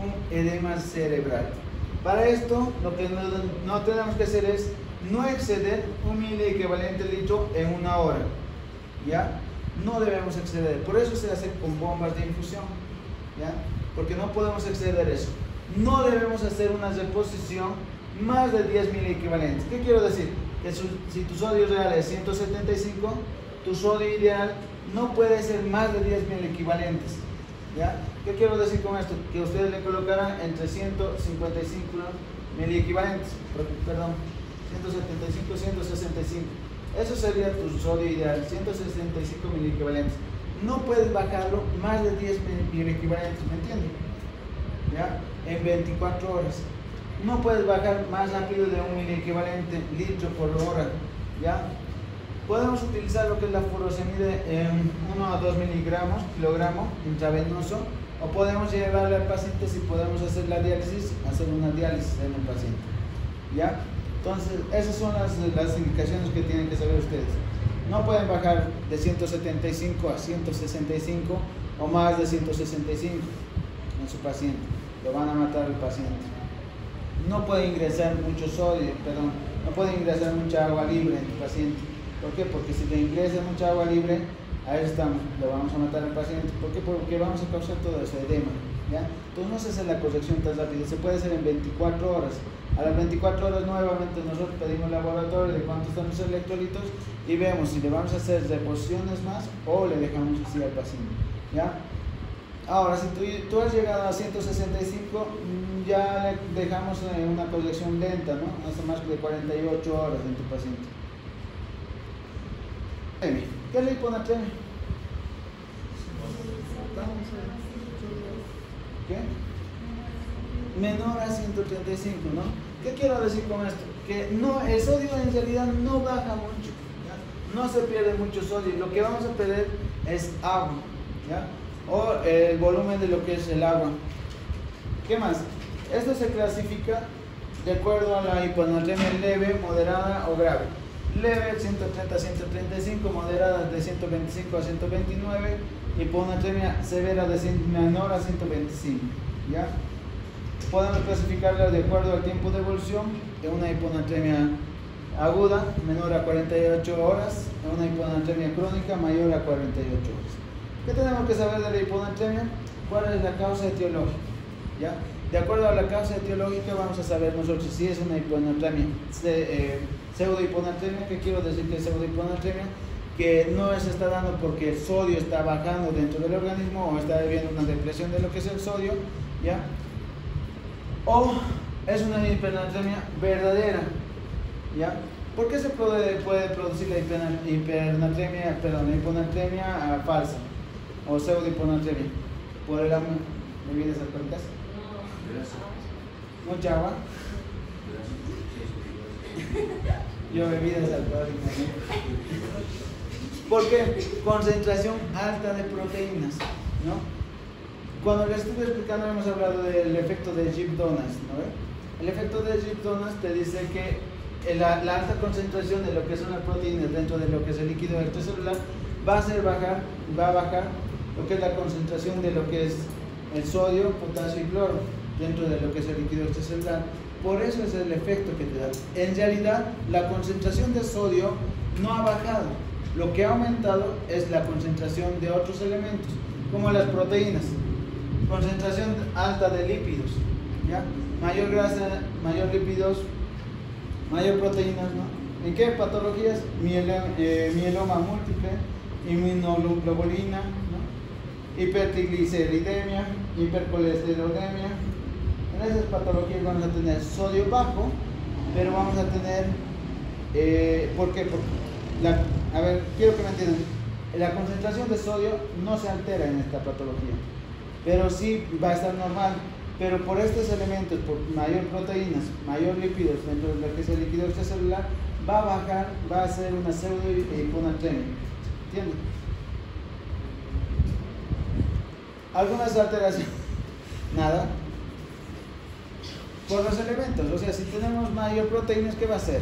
un edema cerebral. Para esto, lo que no tenemos que hacer es no exceder 1 miliequivalente litro en una hora. ¿Ya? No debemos exceder. Por eso se hace con bombas de infusión. ¿Ya? Porque no podemos exceder eso. No debemos hacer una reposición más de 10 miliequivalentes. ¿Qué quiero decir? Que si tu sodio real es 175, tu sodio ideal no puede ser más de 10 miliequivalentes. ¿Ya? ¿Qué quiero decir con esto? Que ustedes le colocarán entre 155 miliequivalentes, perdón, 175, 165. Eso sería tu sodio ideal, 165 miliequivalentes. No puedes bajarlo más de 10 miliequivalentes, ¿me entiendes? ¿Ya? En 24 horas. No puedes bajar más rápido de 1 miliequivalente litro por hora. ¿Ya? Podemos utilizar lo que es la furosemide en 1 a 2 miligramos, kilogramo intravenoso, o podemos llevarle al paciente, si podemos hacer la diálisis, hacer una diálisis en el paciente. ¿Ya? Entonces, esas son las indicaciones que tienen que saber ustedes. No pueden bajar de 175 a 165 o más de 165 en su paciente. Lo van a matar al paciente. No puede ingresar mucho sodio, no puede ingresar mucha agua libre en tu paciente. ¿Por qué? Porque si le ingresa mucha agua libre, ahí estamos, lo vamos a matar al paciente. ¿Por qué? Porque vamos a causar todo ese edema. ¿Ya? Entonces no se hace la corrección tan rápida, se puede hacer en 24 horas. A las 24 horas nuevamente nosotros pedimos laboratorio de cuántos están los electrolitos y vemos si le vamos a hacer reposiciones más o le dejamos así al paciente. ¿Ya? Ahora, si tú has llegado a 165, ya le dejamos una corrección lenta, ¿no? Hasta más de 48 horas en tu paciente. ¿Qué es la hiponatremia? ¿Qué? Menor a 135, ¿no? ¿Qué quiero decir con esto? Que no, el sodio en realidad no baja mucho, ¿ya? No se pierde mucho sodio, lo que vamos a perder es agua, ¿ya? O el volumen de lo que es el agua. ¿Qué más? Esto se clasifica de acuerdo a la hiponatremia leve, moderada o grave. Leve 130 a 135, moderada de 125 a 129, hiponatremia severa de menor a 125. ¿Ya? Podemos clasificarla de acuerdo al tiempo de evolución de una hiponatremia aguda, menor a 48 horas, de una hiponatremia crónica, mayor a 48 horas. ¿Qué tenemos que saber de la hiponatremia? ¿Cuál es la causa etiológica? ¿Ya? De acuerdo a la causa etiológica vamos a saber nosotros si es una hiponatremia pseudohiponatremia. ¿Qué quiero decir que es pseudohiponatremia? Que no se está dando porque el sodio está bajando dentro del organismo o está habiendo una depresión de lo que es el sodio, ¿ya? O es una hiponatremia verdadera, ¿ya? ¿Por qué se puede producir la hiponatremia falsa o pseudohiponatremia? ¿Por el agua? ¿Bebidas alcohólicas? ¿Mucha agua? Yo bebidas alcohólicas, ¿no? ¿Por qué? Concentración alta de proteínas, ¿no? Cuando les estuve explicando hemos hablado del efecto de Gibbs-Donas, ¿no? El efecto de Gibbs-Donas te dice que la alta concentración de lo que son las proteínas dentro de lo que es el líquido extracelular va a bajar lo que es la concentración de lo que es el sodio, potasio y cloro dentro de lo que es el líquido extracelular. Por eso es el efecto que te da. En realidad, la concentración de sodio no ha bajado. Lo que ha aumentado es la concentración de otros elementos, como las proteínas. Concentración alta de lípidos, ¿ya? Mayor grasa, mayor lípidos, mayor proteínas, ¿no? ¿En qué patologías? Mieloma múltiple, inmunoglobulina, ¿no? Hipertrigliceridemia, hipercolesterolemia. En esas patologías vamos a tener sodio bajo, pero vamos a tener, ¿por qué? A ver, quiero que me entiendan, la concentración de sodio no se altera en esta patología, pero sí va a estar normal, pero por estos elementos, por mayor proteínas, mayor lípidos dentro de lo que es el líquido extracelular, va a bajar, va a ser una pseudohiponatremia, ¿entienden? Algunas alteraciones, nada, por los elementos. O sea, si tenemos mayor proteínas, ¿qué va a ser?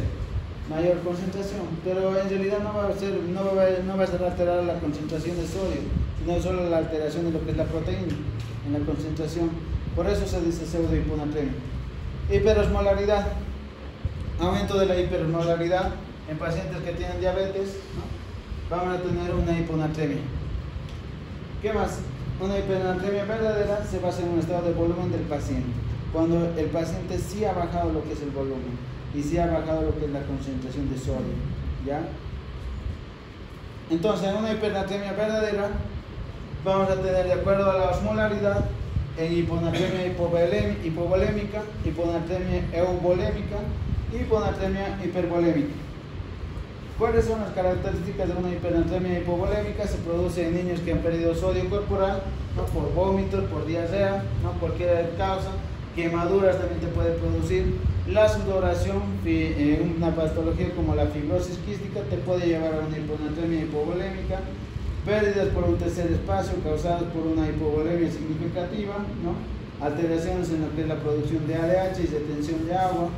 Mayor concentración, pero en realidad no va a ser alterada la concentración de sodio, sino solo la alteración de lo que es la proteína en la concentración. Por eso se dice pseudohiponatremia. Hiperosmolaridad, aumento de la hiperosmolaridad en pacientes que tienen diabetes, ¿no? Van a tener una hiponatremia. ¿Qué más? Una hiponatremia verdadera se basa en un estado de volumen del paciente, cuando el paciente sí ha bajado lo que es el volumen y sí ha bajado lo que es la concentración de sodio, ¿ya? Entonces, en una hipernatremia verdadera vamos a tener, de acuerdo a la osmolaridad, en hiponatremia hipovolémica, hiponatremia euvolémica y hiponatremia hipervolémica. ¿Cuáles son las características de una hipernatremia hipovolémica? Se produce en niños que han perdido sodio corporal, ¿no? Por vómitos, por diarrea, ¿no? Cualquier causa. Quemaduras también te puede producir. La sudoración, una patología como la fibrosis quística, te puede llevar a una hiponatremia hipovolémica. Pérdidas por un tercer espacio causadas por una hipovolemia significativa, ¿no? Alteraciones en lo que es la producción de ADH y retención de agua,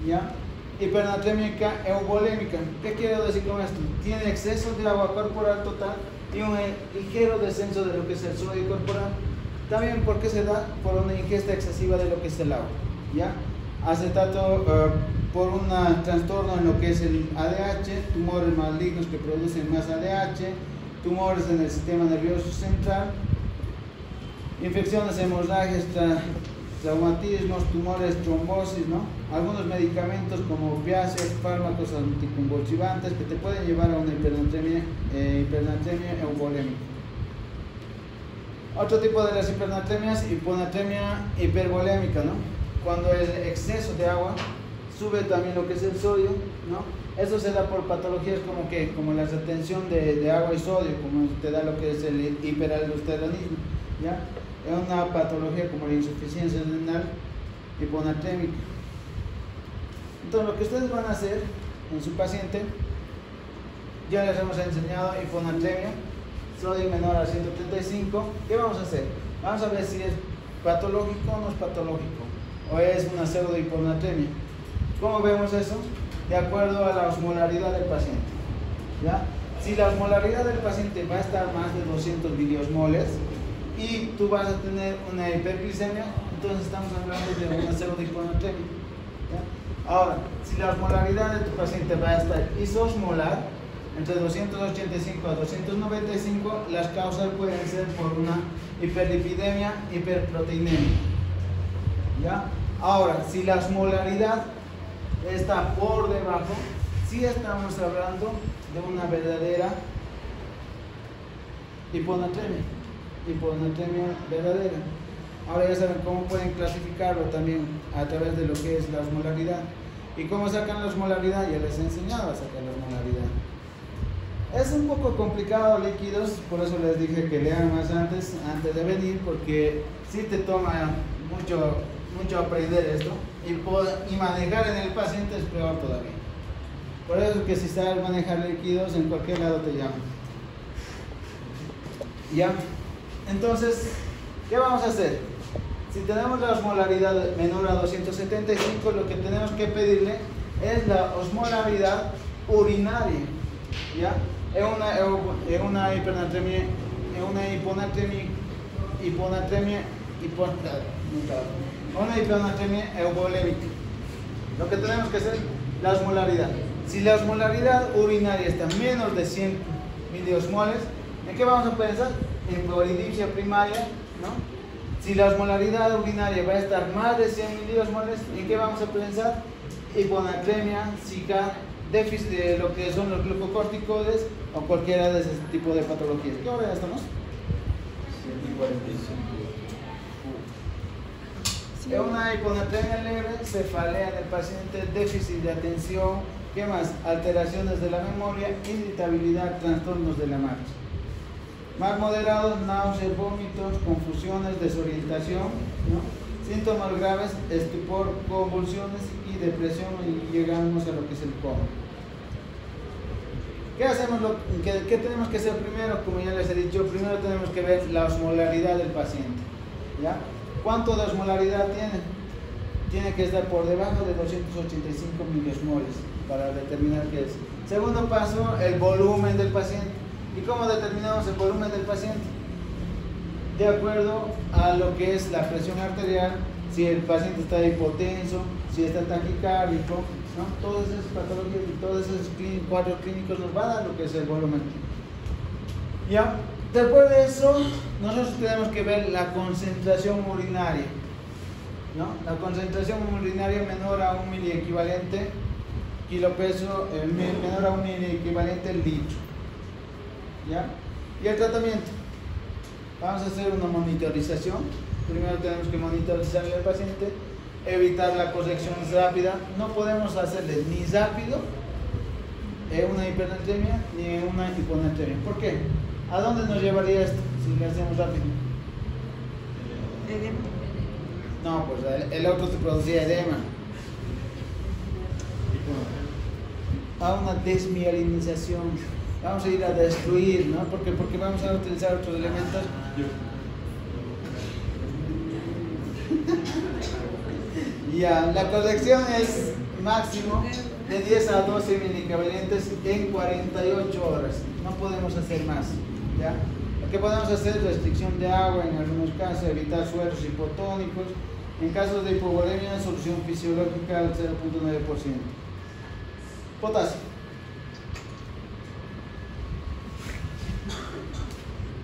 ¿ya? Hipernatremia euvolémica. ¿Qué quiero decir con esto? Tiene exceso de agua corporal total y un ligero descenso de lo que es el sodio corporal. También, ¿por qué se da? Por una ingesta excesiva de lo que es el agua, ¿ya? Acetato por un trastorno en lo que es el ADH, tumores malignos que producen más ADH, tumores en el sistema nervioso central, infecciones, hemorragias, traumatismos, tumores, trombosis, ¿no? Algunos medicamentos como opiáceos, fármacos anticonvulsivantes que te pueden llevar a una hipernatremia euvolémica. Otro tipo de las hipernatremias, hiponatremia hipervolémica, ¿no? Cuando el exceso de agua sube también lo que es el sodio, ¿no? Eso se da por patologías como la retención de agua y sodio, como te da lo que es el hiperaldosteronismo, ¿ya? Es una patología como la insuficiencia renal hiponatrémica. Entonces, lo que ustedes van a hacer en su paciente, ya les hemos enseñado hiponatremia, sodio menor a 135. ¿Qué vamos a hacer? Vamos a ver si es patológico o no es patológico, o es una pseudohiponatremia. ¿Cómo vemos eso? De acuerdo a la osmolaridad del paciente, ¿ya? Si la osmolaridad del paciente va a estar más de 200 biliosmoles y tú vas a tener una hiperglicemia, entonces estamos hablando de una pseudohiponatremia, ¿ya? Ahora, si la osmolaridad de tu paciente va a estar isosmolar, entre 285 a 295, las causas pueden ser por una hiperlipidemia, hiperproteinemia, ¿ya? Ahora, si la osmolaridad está por debajo, sí estamos hablando de una verdadera hiponatremia verdadera. Ahora ya saben cómo pueden clasificarlo también a través de lo que es la osmolaridad. ¿Y cómo sacan la osmolaridad? Ya les he enseñado a sacar la osmolaridad. Es un poco complicado, líquidos, por eso les dije que lean más antes de venir, porque sí te toma mucho aprender esto, y manejar en el paciente es peor todavía. Por eso es que si sabes manejar líquidos, en cualquier lado te llaman. ¿Ya? Entonces, ¿qué vamos a hacer? Si tenemos la osmolaridad menor a 275, lo que tenemos que pedirle es la osmolaridad urinaria, ¿ya? Es una hiponatremia euvolémica. Lo que tenemos que hacer es la osmolaridad. Si la osmolaridad urinaria está menos de 100 miliosmoles, ¿en qué vamos a pensar? En cloridipsia primaria, ¿no? Si la osmolaridad urinaria va a estar más de 100 miliosmoles, ¿en qué vamos a pensar? Hiponatremia, Zika, déficit de lo que son los glucocorticoides o cualquiera de ese tipo de patologías. ¿Qué hora ya estamos? 1:45. Es una hiponatremia leve, cefalea en el paciente, déficit de atención, ¿qué más? Alteraciones de la memoria, irritabilidad, trastornos de la marcha. Más moderados, náuseas, vómitos, confusiones, desorientación, ¿no? Síntomas graves, estupor, convulsiones y depresión, y llegamos a lo que es el coma. ¿Qué hacemos? ¿Qué tenemos que hacer primero? Como ya les he dicho, primero tenemos que ver la osmolaridad del paciente. ¿Ya? ¿Cuánto de osmolaridad tiene? Tiene que estar por debajo de 285 miliosmoles para determinar qué es. Segundo paso, el volumen del paciente. ¿Y cómo determinamos el volumen del paciente? De acuerdo a lo que es la presión arterial, si el paciente está hipotenso, si está taquicárdico, ¿no? Todas esas patologías y todos esos cuadros clínicos nos van a dar lo que es el volumen. ¿Ya? Después de eso, nosotros tenemos que ver la concentración urinaria, ¿no? La concentración urinaria menor a 1 miliequivalente kilopeso, menor a 1 miliequivalente litro. ¿Ya? Y el tratamiento. Vamos a hacer una monitorización. Primero tenemos que monitorizar al paciente, evitar la corrección rápida. No podemos hacerle ni rápido una hipernatremia ni una hiponatremia. ¿Por qué? ¿A dónde nos llevaría esto si le hacemos rápido? Edema. No, pues el otro te producía edema. A una desmielinización. Vamos a ir a destruir, ¿no? Porque vamos a utilizar otros elementos. Ya, la corrección es máximo de 10 a 12 milicavalentes en 48 horas. No podemos hacer más, ¿ya? Lo que podemos hacer es restricción de agua en algunos casos, evitar sueros hipotónicos. En casos de hipovolemia, solución fisiológica al 0.9%. Potasio.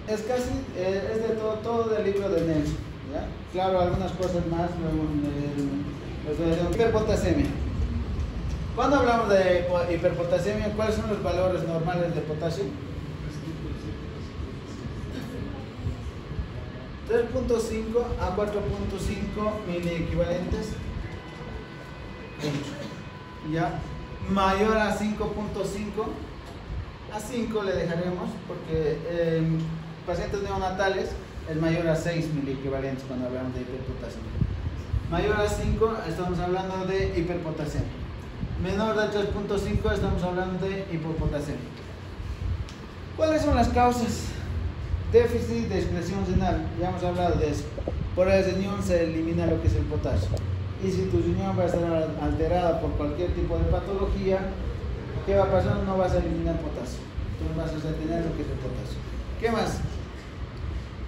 Es casi, es de todo del libro de Nelson, ¿ya? Claro, algunas cosas más, hiperpotasemia. Cuando hablamos de hiperpotasemia, ¿cuáles son los valores normales de potasio? 3.5 a 4.5 miliequivalentes. ¿Ya? Mayor a 5.5, a 5 le dejaremos porque pacientes neonatales es mayor a 6 miliequivalentes cuando hablamos de hiperpotasemia. Mayor a 5 estamos hablando de hiperpotasemia. Menor de 3.5 estamos hablando de hipopotasemia. ¿Cuáles son las causas? Déficit de excreción renal, ya hemos hablado de eso. Por el riñón se elimina lo que es el potasio. Y si tu riñón va a estar alterada por cualquier tipo de patología, ¿qué va a pasar? No vas a eliminar potasio. Entonces vas a retener lo que es el potasio. ¿Qué más?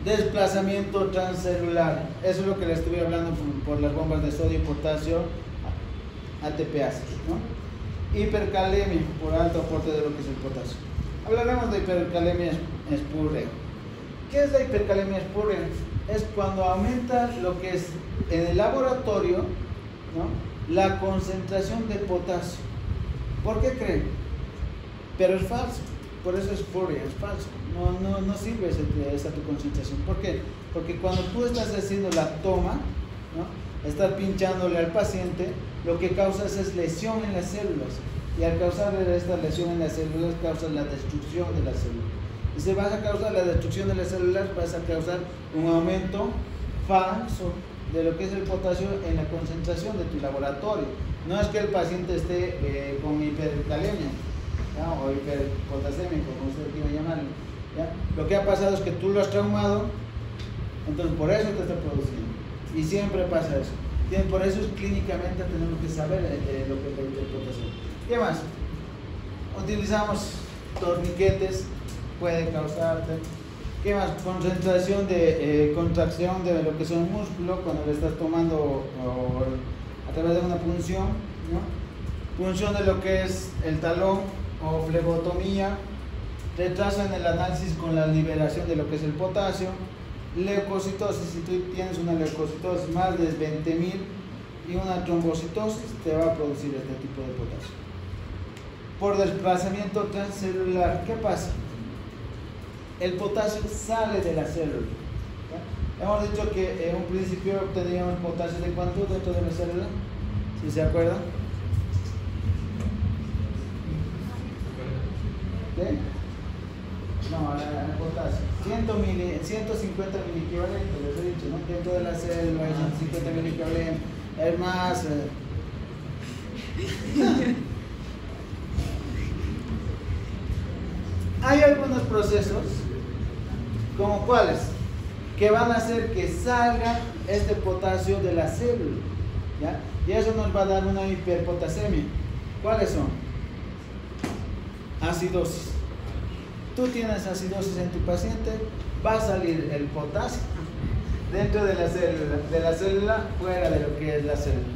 Desplazamiento transcelular. Eso es lo que le estuve hablando por las bombas de sodio y potasio ATPase, ¿no? Hipercalemia, por alto aporte de lo que es el potasio. Hablaremos de hipercalemia espúrea. ¿Qué es la hipercalemia espúrea? Es cuando aumenta lo que es en el laboratorio, ¿no? La concentración de potasio. ¿Por qué creen? Pero es falso. Por eso es espuria, es falso. No sirve esa tu concentración. ¿Por qué? Porque cuando tú estás haciendo la toma, ¿no? Estás pinchándole al paciente, lo que causas es lesión en las células. Y al causar esta lesión en las células, causas la destrucción de las células. Y si vas a causar la destrucción de las células, vas a causar un aumento falso de lo que es el potasio en la concentración de tu laboratorio. No es que el paciente esté con hipercalemia, ¿ya? O hiperpotasemia, como usted quiera llamarlo, ¿ya? Lo que ha pasado es que tú lo has traumado, entonces por eso te está produciendo. Y siempre pasa eso. Por eso es clínicamente tenemos que saber lo que es la hiperpotasemia. ¿Qué más? Utilizamos torniquetes, puede causarte. ¿Qué más? Concentración de contracción de lo que es un músculo cuando le estás tomando a través de una punción, ¿no? Punción de lo que es el talón o flebotomía. Retraso en el análisis con la liberación de lo que es el potasio. Leucocitosis, si tú tienes una leucocitosis más de 20.000 y una trombocitosis, te va a producir este tipo de potasio. Por desplazamiento transcelular, ¿qué pasa? El potasio sale de la célula, ¿ya? Hemos dicho que en un principio obteníamos potasio de cuánto dentro de la célula, ¿si se acuerdan? ¿Qué? No, el potasio 150 miliequivalentes, les he dicho, ¿no? Dentro de la célula hay 150 miliequivalentes, es más Hay algunos procesos, como cuáles, que van a hacer que salga este potasio de la célula, ¿ya? Y eso nos va a dar una hiperpotasemia. ¿Cuáles son? Acidosis. Tú tienes acidosis en tu paciente, va a salir el potasio dentro de la célula, fuera de lo que es la célula.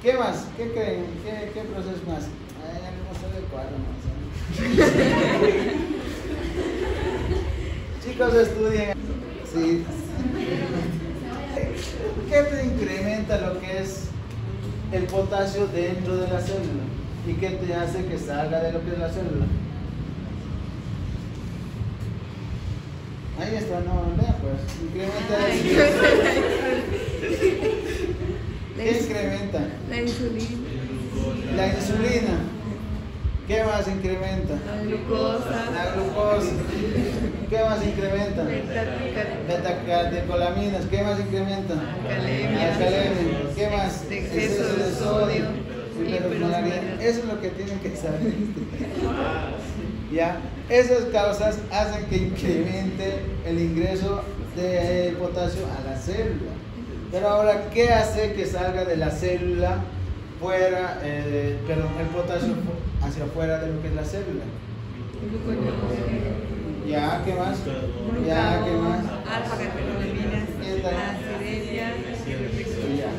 ¿Qué más? ¿Qué creen? ¿Qué proceso más? No sé de cuál, no sé. Chicos, estudien. Sí. ¿Qué te incrementa lo que es el potasio dentro de la célula? ¿Y qué te hace que salga de lo que es la célula? Ahí está, no, vea pues, incrementa. ¿Qué incrementa? La insulina. La insulina. ¿Qué más incrementa? La glucosa. La glucosa. ¿Qué más incrementa? Betacatecolaminas. ¿Qué más incrementa? Alcalemia. ¿Qué más? Exceso de sodio. Hiperosmolaridad. Eso es lo que tienen que saber. ¿Ya? Esas causas hacen que incremente el ingreso de potasio a la célula. Pero ahora, ¿qué hace que salga de la célula fuera, el potasio hacia afuera de lo que es la célula? ¿Ya? ¿Qué más? ¿Ya? ¿Qué más? Alfa-catecolaminas, acidecia. Ya.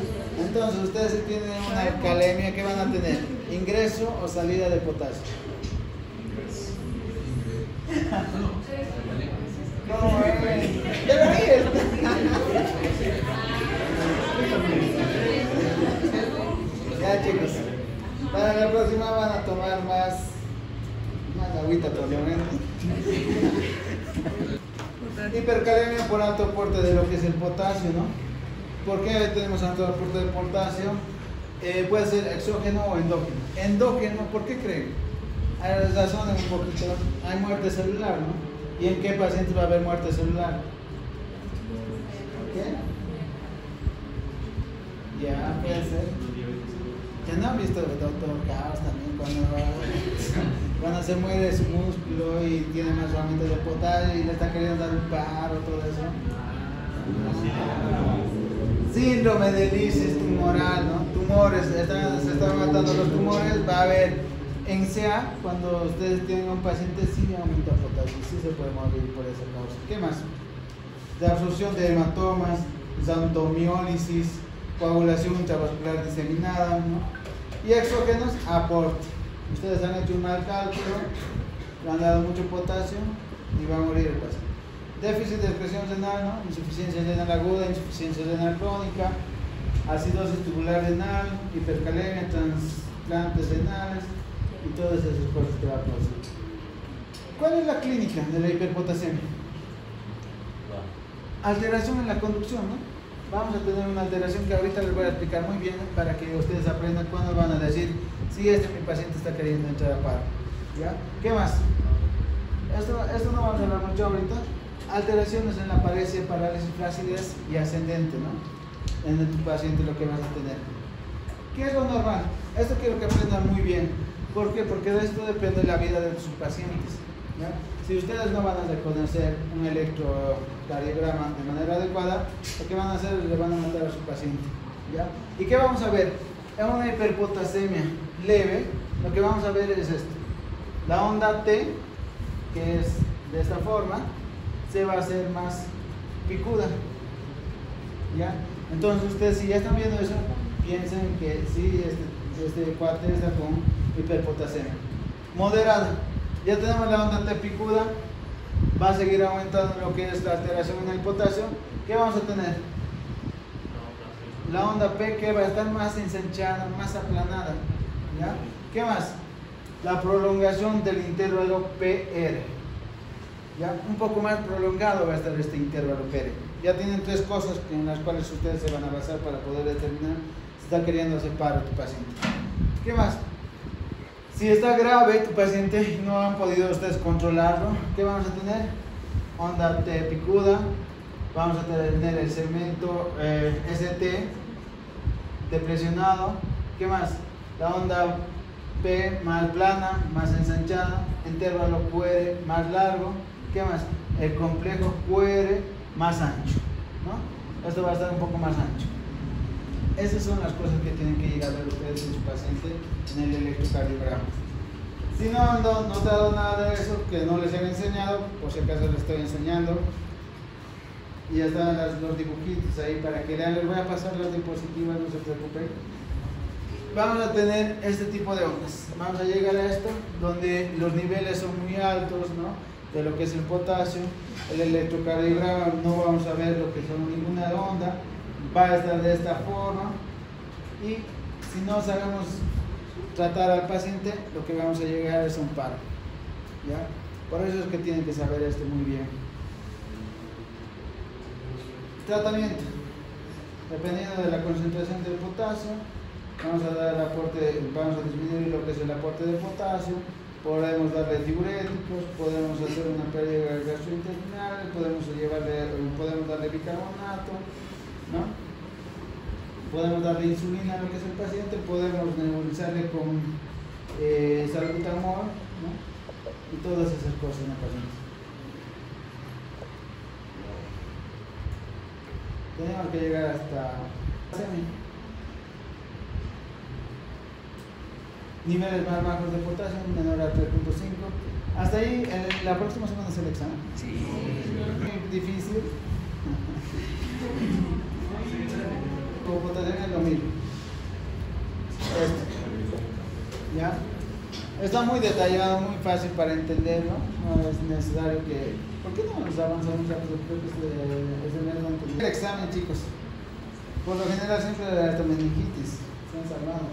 Entonces, ustedes si tienen una alcalemia, ¿qué van a tener? ¿Ingreso o salida de potasio? ¿Cómo es? Ya ahí está. Ya, chicos, para la próxima van a tomar más agüita probablemente. Hipercalemia por alto aporte de lo que es el potasio, ¿no? ¿Por qué tenemos alto aporte de potasio? Puede ser exógeno o endógeno. Endógeno, ¿por qué creen? Razonen un poquito. Hay muerte celular, ¿no? ¿Y en qué pacientes va a haber muerte celular? ¿Qué? Ya, puede ser. Ya no han visto el doctor Caos también cuando se muere su músculo y tiene más aumento de potasio y le está queriendo dar un paro, todo eso. Síndrome de lisis tumoral, ¿no? Tumores, se están matando los tumores, va a haber en CA, cuando ustedes tienen un paciente, sí aumenta potasio, sí se puede morir por esa causa. ¿Qué más? De absorción de hematomas, xantomiólisis, coagulación intravascular diseminada, ¿no? Y exógenos, aporte. Ustedes han hecho un mal cálculo, le han dado mucho potasio y va a morir el paciente. Déficit de excreción renal, ¿no? Insuficiencia renal aguda, insuficiencia renal crónica, acidosis tubular renal, hipercalemia, trasplantes renales y todas esas cosas que va a producir. ¿Cuál es la clínica de la hiperpotasemia? Alteración en la conducción, ¿no? Vamos a tener una alteración que ahorita les voy a explicar muy bien para que ustedes aprendan cuándo van a decir si mi paciente está queriendo entrar a paro. ¿Ya? ¿Qué más? Esto no vamos a hablar mucho ahorita. Alteraciones en la parálisis flacidez y ascendente, ¿no? En tu paciente lo que vas a tener. ¿Qué es lo normal? Esto quiero que aprendan muy bien. ¿Por qué? Porque de esto depende la vida de sus pacientes, ¿ya? Si ustedes no van a reconocer un electrocardiograma de manera adecuada, lo que van a hacer es le van a matar a su paciente, ¿ya? ¿Y qué vamos a ver? En una hiperpotasemia leve, lo que vamos a ver es esto. La onda T, que es de esta forma, se va a hacer más picuda, ¿ya? Entonces ustedes, si ya están viendo eso, piensen que sí, este cuate está con hiperpotasemia moderada. Ya tenemos la onda T picuda, va a seguir aumentando lo que es la alteración en el potasio. ¿Qué vamos a tener? La onda P, que va a estar más ensanchada, más aplanada, ¿ya? ¿Qué más? La prolongación del intervalo PR, ¿ya? Un poco más prolongado va a estar este intervalo PR. Ya tienen tres cosas en las cuales ustedes se van a basar para poder determinar si está queriendo hacer paro tu paciente. ¿Qué más? Si está grave tu paciente y no han podido ustedes controlarlo, ¿qué vamos a tener? Onda T picuda, vamos a tener el segmento ST depresionado. ¿Qué más? La onda P más plana, más ensanchada, intervalo QR más largo, ¿qué más? El complejo QR más ancho, ¿no? Esto va a estar un poco más ancho. Esas son las cosas que tienen que llegar a ver ustedes en su paciente en el electrocardiograma. Si no han notado nada de eso, que no les he enseñado, por si acaso les estoy enseñando. Y ya están los dibujitos ahí para que lean. Les voy a pasar las diapositivas, no se preocupen. Vamos a tener este tipo de ondas. Vamos a llegar a esto, donde los niveles son muy altos, ¿no? De lo que es el potasio. El electrocardiograma no vamos a ver lo que son ninguna onda. Va a estar de esta forma. Y si no sabemos tratar al paciente, lo que vamos a llegar es a un paro, ¿ya? Por eso es que tienen que saber esto muy bien. Tratamiento. Dependiendo de la concentración del potasio, vamos a disminuir lo que es el aporte de potasio. Podemos darle diuréticos, podemos hacer una pérdida gastrointestinal, podemos darle bicarbonato, ¿no? Podemos darle insulina a lo que es el paciente, podemos nebulizarle con salbutamol, ¿no? Y todas esas cosas en el paciente. Tenemos que llegar hasta niveles más bajos de potasio, menor a 3.5. Hasta ahí, la próxima semana es el examen. Sí. Muy difícil. Con potasio es lo mismo. ¿Ya? Está muy detallado, muy fácil para entenderlo. No es necesario que... ¿Por qué no nos avanzamos rápido? Creo que es el mismo entender. El examen, chicos. Por lo general siempre de la meningitis. Se han salvado.